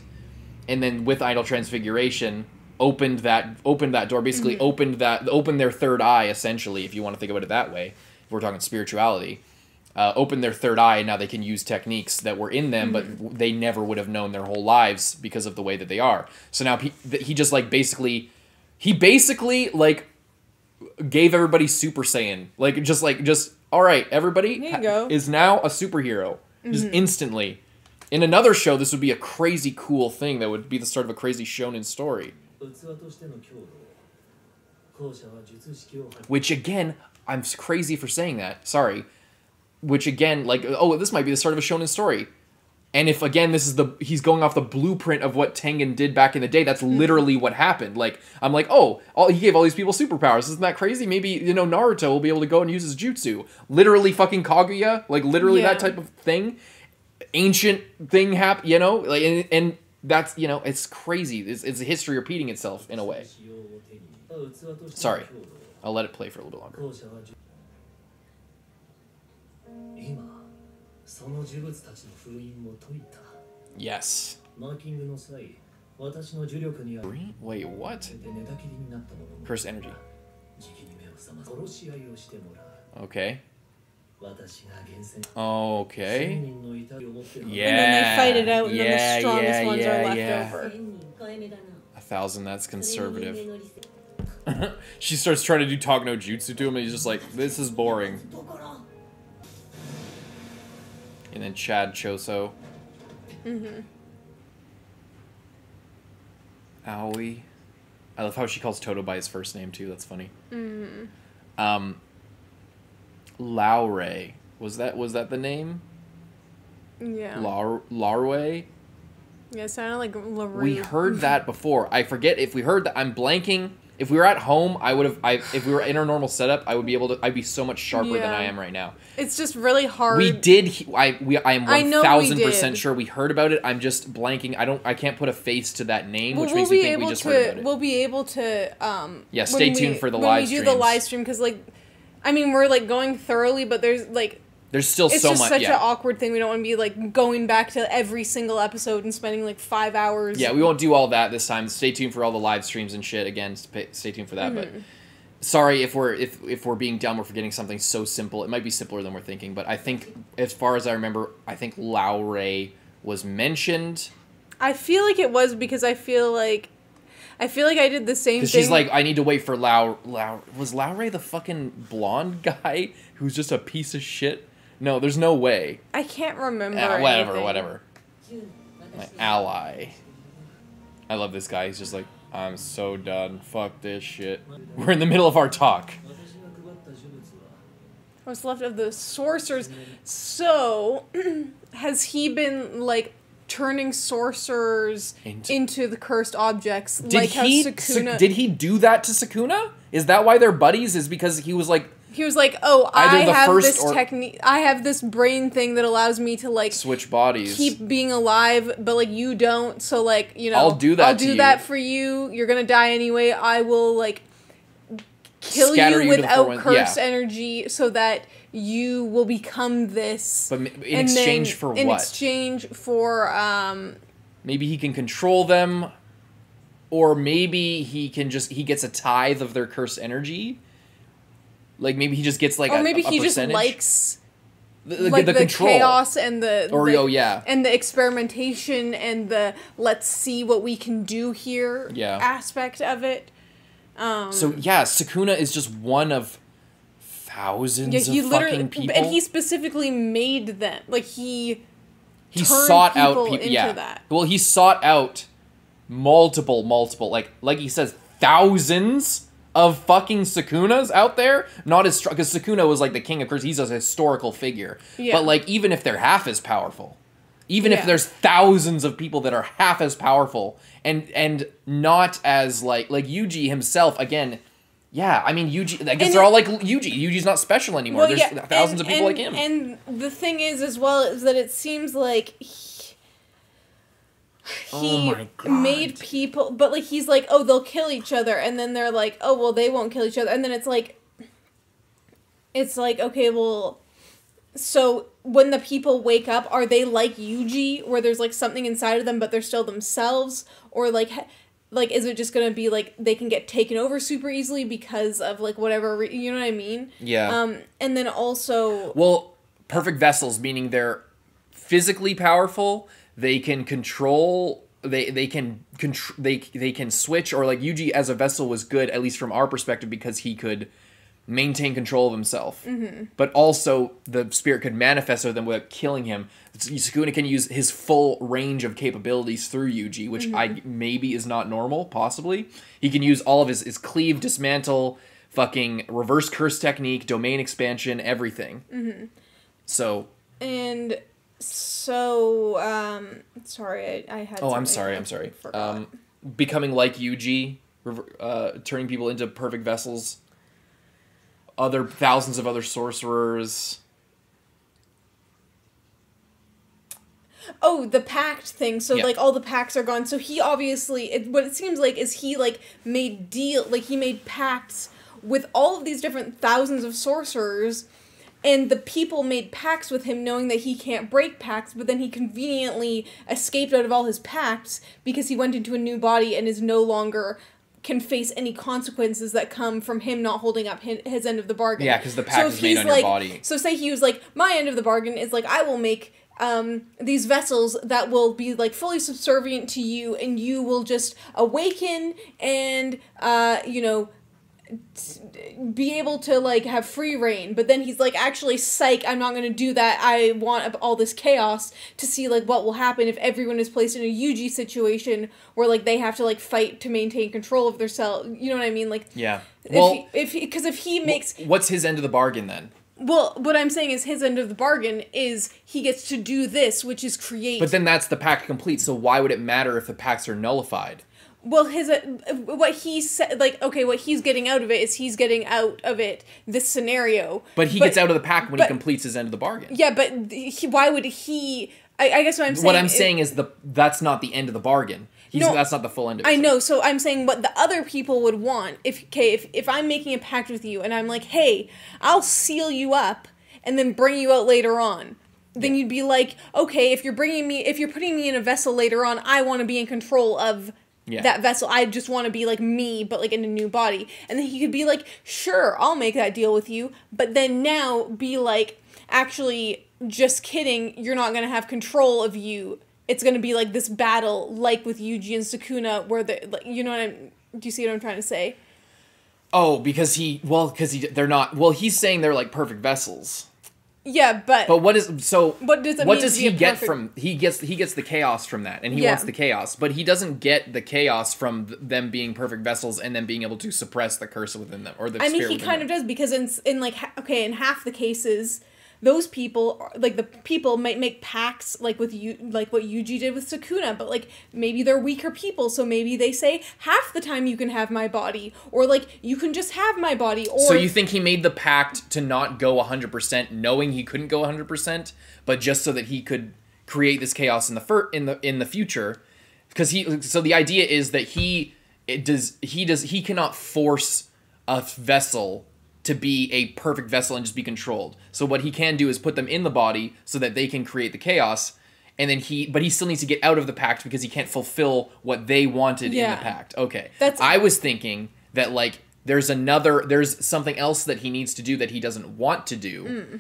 And then with idol transfiguration, opened that door, basically opened their third eye, essentially, if you want to think about it that way, if we're talking spirituality. Opened their third eye, and now they can use techniques that were in them, but they never would have known their whole lives because of the way that they are. So now he just like basically like gave everybody Super Saiyan, just all right, everybody is now a superhero, just instantly. In another show, this would be a crazy cool thing that would be the start of a crazy shonen story. Which again, I'm crazy for saying that. Sorry. Which again, like, oh, this might be the start of a shonen story. And if, again, he's going off the blueprint of what Tengen did back in the day, that's literally what happened. Like, I'm like, oh, he gave all these people superpowers. Isn't that crazy? Maybe, Naruto will be able to go and use his jutsu. Literally fucking Kaguya, like, literally that type of thing. Ancient thing like, and that's, it's crazy. It's a history repeating itself, in a way. Sorry. I'll let it play for a little bit longer. Yes. Wait, what? Curse energy. Okay. Okay. Yeah. And then they fight it out, and then the strongest ones are left over. 1,000, that's conservative. She starts trying to do Tog no Jutsu to him, and he's just like, this is boring. And then Chad Choso. Aoi. I love how she calls Todo by his first name, too. That's funny. Laure. Was that the name? Yeah. Larway? Yeah, it sounded like LaRue. We heard that before. I forget if we heard that. I'm blanking. If we were at home, if we were in our normal setup, I'd be so much sharper than I am right now. It's just really hard. We did. I am 1,000% sure we heard about it. I'm just blanking. I can't put a face to that name, which makes me think we just heard about it. We'll be able to. Yeah, stay tuned for the live streams. When we do the live stream, because we're like going thoroughly, but there's still so much. It's just such an awkward thing. We don't want to be like going back to every single episode and spending like 5 hours. Yeah, we won't do all that this time. Stay tuned for all the live streams and shit. Again, stay tuned for that. But sorry if we're being dumb or forgetting something so simple. It might be simpler than we're thinking. But I think, as far as I remember, Laure was mentioned. I feel like it was, because I feel like I did the same thing. Because she's like, I need to wait for Was Laure the fucking blonde guy who's just a piece of shit? No, there's no way. I can't remember. Whatever. My ally. I love this guy. He's just like, I'm so done. Fuck this shit. We're in the middle of our talk. What's left of the sorcerers? So, has he been like turning sorcerers into the cursed objects? Did he do that to Sukuna? Is that why they're buddies? Is because he was like, oh, I have this technique. I have this brain thing that allows me to like switch bodies, keep being alive, but like you don't. So like I'll do that. I'll do that for you. You're gonna die anyway. I will like kill you without curse energy, so that you will become this. But in exchange for what? In exchange for maybe he can control them, or maybe he gets a tithe of their curse energy. Like, maybe he just gets, like, or maybe he just likes the control. Chaos and and the experimentation and the let's see what we can do here aspect of it. So, yeah, Sukuna is just one of thousands of fucking people. And he specifically made them. Like, he sought out people into that. Well, he sought out multiple, like he says, thousands of fucking Sukunas out there. Not as strong, because Sukuna was like the king of curse. He's a historical figure. Yeah. But like, even if they're half as powerful, even if there's thousands of people that are half as powerful and not as like Yuji himself, again, yeah, I mean, Yuji, I guess they're all like Yuji. Yuji's not special anymore. There's thousands of people like him. And the thing is, as well, is that it seems like he made people, but like he's like, oh, they'll kill each other, and then they're like, oh, well, they won't kill each other, and then it's like, it's like, okay, well, so when the people wake up, are they like Yuji, where there's like something inside of them, but they're still themselves, or like is it just gonna be like they can get taken over super easily because of like whatever you know what I mean? Yeah. And then also, well, perfect vessels, meaning they're physically powerful. They can control. They can switch, or like Yuji as a vessel was good, at least from our perspective, because he could maintain control of himself. Mm-hmm. But also the spirit could manifest over them without killing him. Sukuna can use his full range of capabilities through Yuji, which maybe is not normal, possibly. He can use all of his cleave, dismantle, fucking reverse curse technique, domain expansion, everything. Mm-hmm. So... And... sorry, I had... Oh, I'm sorry. Becoming like Yuji, turning people into perfect vessels, thousands of other sorcerers. Oh, the pact thing. So, Yeah. like, all the pacts are gone. So he obviously... what it seems like is he, like, made pacts with all of these different thousands of sorcerers... And the people made pacts with him knowing that he can't break pacts, but then he conveniently escaped out of all his pacts because he went into a new body and is no longer can face any consequences that come from him not holding up his end of the bargain. Yeah, because the pact is made on your body. So say he was like, my end of the bargain is like, I will make these vessels that will be like fully subservient to you, and you will just awaken and, be able to, like, have free reign. But then he's like, actually, psych, I'm not going to do that. I want all this chaos to see, like, what will happen if everyone is placed in a Yuji situation where, like, they have to, like, fight to maintain control of their self. You know what I mean? Like, yeah. Well, if he makes... What's his end of the bargain, then? Well, what I'm saying is his end of the bargain is he gets to do this, which is create... But then that's the pact complete, so why would it matter if the pacts are nullified? Well, what he said, like, okay, what he's getting out of it is he's getting out of it this scenario. But he gets out of the pact when he completes his end of the bargain. Yeah, but why would he... I guess what I'm saying... What I'm saying is that's not the end of the bargain. That's not the full end of it. I know, so I'm saying what the other people would want, if I'm making a pact with you and I'm like, hey, I'll seal you up and then bring you out later on. Then you'd be like, okay, if you're putting me in a vessel later on, I want to be in control of... Yeah. That vessel. I just want to be like me, but like in a new body. And then he could be like, sure, I'll make that deal with you. But then now be like, actually, just kidding, you're not going to have control of you. It's going to be like this battle, like with Yuji and Sukuna, where you know do you see what I'm trying to say? Oh, because they're not, he's saying they're like perfect vessels. Yeah, but what does he get from he gets the chaos from that, and he wants the chaos, but he doesn't get the chaos from them being perfect vessels and then being able to suppress the curse within them, or the spirit he kind of does, because in half the cases, those people, like, the people might make pacts, like with you, like what Yuji did with Sukuna, but like maybe they're weaker people, so maybe they say half the time you can have my body, or like you can just have my body. Or so you think he made the pact to not go 100%, knowing he couldn't go 100%, but just so that he could create this chaos in the future, because the idea is that he cannot force a vessel to be a perfect vessel and just be controlled. So what he can do is put them in the body so that they can create the chaos, and then but he still needs to get out of the pact because he can't fulfill what they wanted in the pact. Okay. I was thinking that, like, there's something else that he needs to do that he doesn't want to do.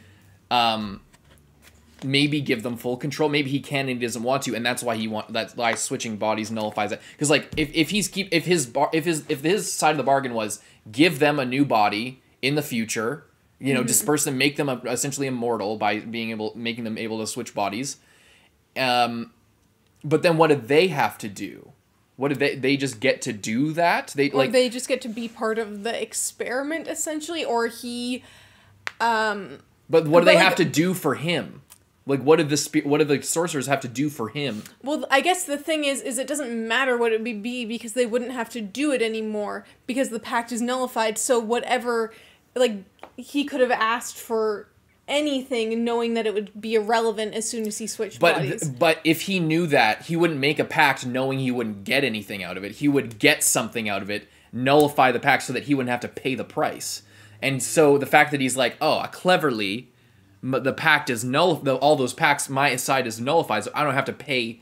Maybe give them full control. Maybe he can and he doesn't want to, and that's why switching bodies nullifies it. Because, like, if his side of the bargain was give them a new body in the future, disperse them, make them essentially immortal by making them able to switch bodies. But then what do they have to do? What do they just get to do that? They just get to be part of the experiment, essentially, or he. But what do they have to do for him? Like, what do the sorcerers have to do for him? Well, I guess the thing is it doesn't matter what it would be, because they wouldn't have to do it anymore because the pact is nullified. So whatever, like, he could have asked for anything, knowing that it would be irrelevant as soon as he switched bodies. But if he knew that, he wouldn't make a pact knowing he wouldn't get anything out of it. He would get something out of it, nullify the pact so that he wouldn't have to pay the price. And so the fact that he's like, oh, cleverly, the pact is all those pacts, my side is nullified, so I don't have to pay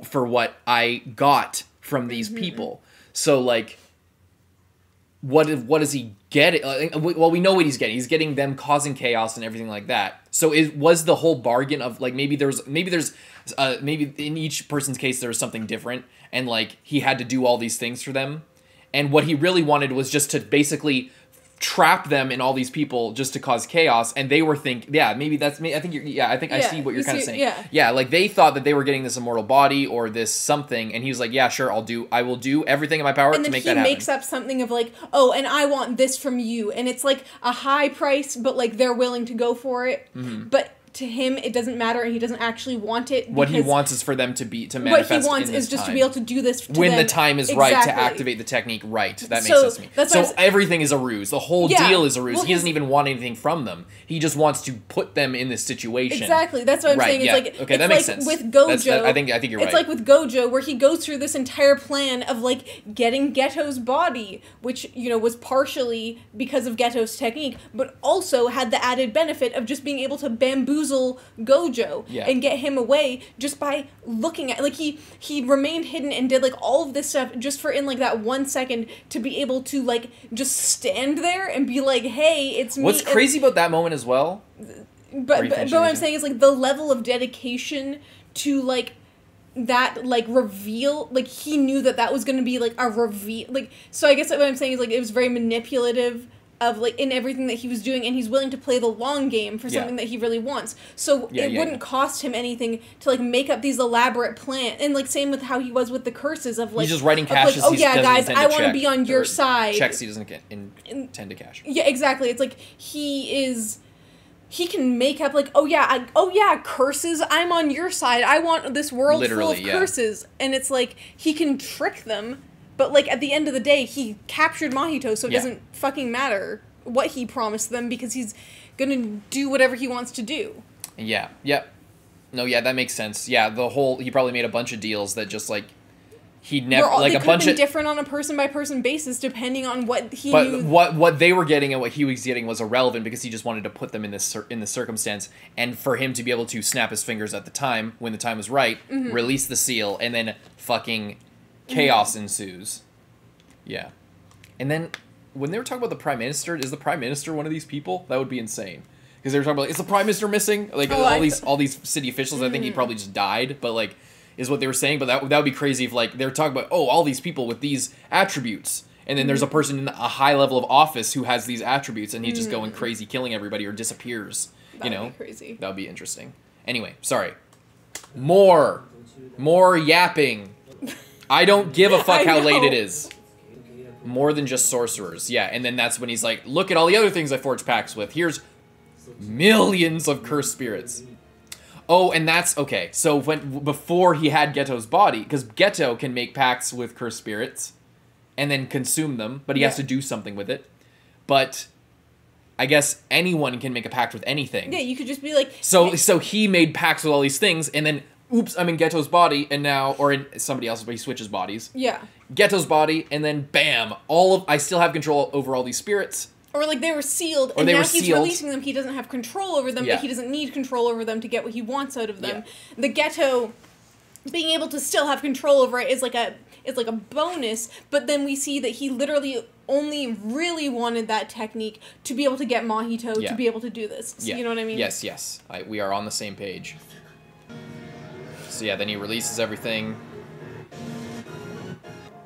for what I got from these people. So, like, what does he get? Well, we know what he's getting. He's getting them causing chaos and everything like that. So was the whole bargain of, like, maybe in each person's case there was something different, and, like, he had to do all these things for them, and what he really wanted was just to basically trap them in all these people just to cause chaos, and they were maybe that's me. I think I see what you're kind of saying. Yeah, like, they thought that they were getting this immortal body or this something, and he was like, yeah, sure, I will do everything in my power to make that happen. And then he makes up something of, like, oh, and I want this from you, and it's like a high price, but, like, they're willing to go for it. But to him, it doesn't matter, and he doesn't actually want it. What he wants is for them to manifest. What he wants is just to be able to do this to when them. The time is right to activate the technique. Right, that makes sense to me. So everything is a ruse. The whole deal is a ruse. Well, he doesn't even want anything from them. He just wants to put them in this situation. Exactly. That's what I'm saying. It's like, okay, that makes sense. With Gojo, I think you're right. It's like with Gojo, where he goes through this entire plan of, like, getting Geto's body, which, you know, was partially because of Geto's technique, but also had the added benefit of just being able to bamboozle Gojo and get him away just by looking at, like, he remained hidden and did, like, all of this stuff just for, in, like, that 1 second, to be able to, like, just stand there and be like, hey, it's me. What's crazy about that moment as well, but what I'm saying is, like, the level of dedication to, like, that, like, reveal, like, he knew that was going to be, like, a reveal, like, so I guess what I'm saying is, like, it was very manipulative of, like, in everything that he was doing, and he's willing to play the long game for something that he really wants. So it wouldn't cost him anything to, like, make up these elaborate plans. And, like, same with how he was with the curses of, like, he's just writing caches. Like, oh yeah, guys, I want to be on your side. Checks he doesn't intend to cash. Yeah, exactly. It's like he can make up, like, oh yeah, curses, I'm on your side. I want this world full of curses. And it's like, he can trick them. But, like, at the end of the day, he captured Mahito, so it doesn't fucking matter what he promised them, because he's gonna do whatever he wants to do. Yeah. Yep. No, yeah, that makes sense. Yeah, he probably made a bunch of deals that just, like, he never, like, a bunch of different on a person-by-person basis, depending on what he knew. But what they were getting and what he was getting was irrelevant, because he just wanted to put them in this circumstance, and for him to be able to snap his fingers at the time, when the time was right, release the seal, and then fucking chaos ensues. Yeah. And then, when they were talking about the Prime Minister, is the Prime Minister one of these people? That would be insane. Because they were talking about, is the Prime Minister missing? Like, all these city officials, I think he probably just died, but, like, is what they were saying. But that would be crazy if, like, they're talking about, oh, all these people with these attributes. And then there's a person in a high level of office who has these attributes, and he's just going crazy, killing everybody, or disappears. That would be crazy. That would be interesting. Anyway, sorry. More yapping. I don't give a fuck how late it is. More than just sorcerers. Yeah, and then that's when he's like, look at all the other things I forged pacts with. Here's millions of cursed spirits. Oh, and that's, okay, so before he had Geto's body, because Geto can make pacts with cursed spirits and then consume them, but he has to do something with it. But I guess anyone can make a pact with anything. Yeah, you could just be like... So he made pacts with all these things, and then, oops, I'm in Geto's body, and now, or in somebody else's, but he switches bodies. Yeah. Geto's body, and then bam, I still have control over all these spirits. Or, like, they were sealed, and now he's releasing them. He doesn't have control over them, but he doesn't need control over them to get what he wants out of them. Yeah. The Geto being able to still have control over it is like a bonus, but then we see that he literally only really wanted that technique to be able to get Mahito to be able to do this. So you know what I mean? Yes. We are on the same page. So yeah, then he releases everything.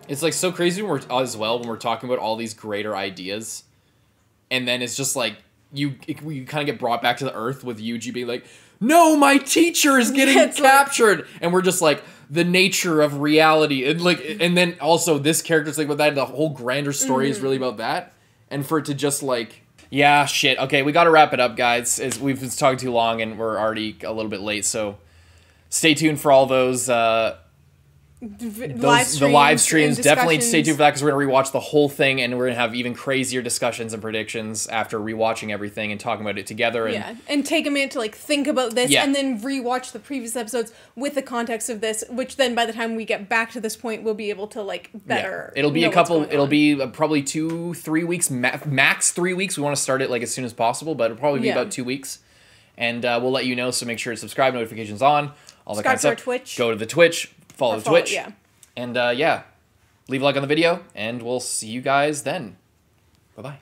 It's, like, so crazy when we're talking about all these greater ideas, and then it's just like you kind of get brought back to the earth with Yuji being like, no, my teacher is getting captured, and we're just like, the nature of reality, and, like, and then also this character's like, with that, the whole grander story is really about that, and for it to just, like, yeah, shit, okay, we gotta wrap it up, guys, as we've been talking too long, and we're already a little bit late, so stay tuned for all those the live streams. Definitely stay tuned for that because we're going to rewatch the whole thing and we're going to have even crazier discussions and predictions after rewatching everything and talking about it together. And take a minute to like think about this and then rewatch the previous episodes with the context of this, which then by the time we get back to this point, we'll be able to like better. It'll be probably 2-3 weeks, max 3 weeks. We want to start it like as soon as possible, but it'll probably be about 2 weeks. And we'll let you know, so make sure to subscribe, notifications on, all that kind of stuff. Twitch. Go to the Twitch, follow the Twitch. Yeah. And leave a like on the video, and we'll see you guys then. Bye-bye.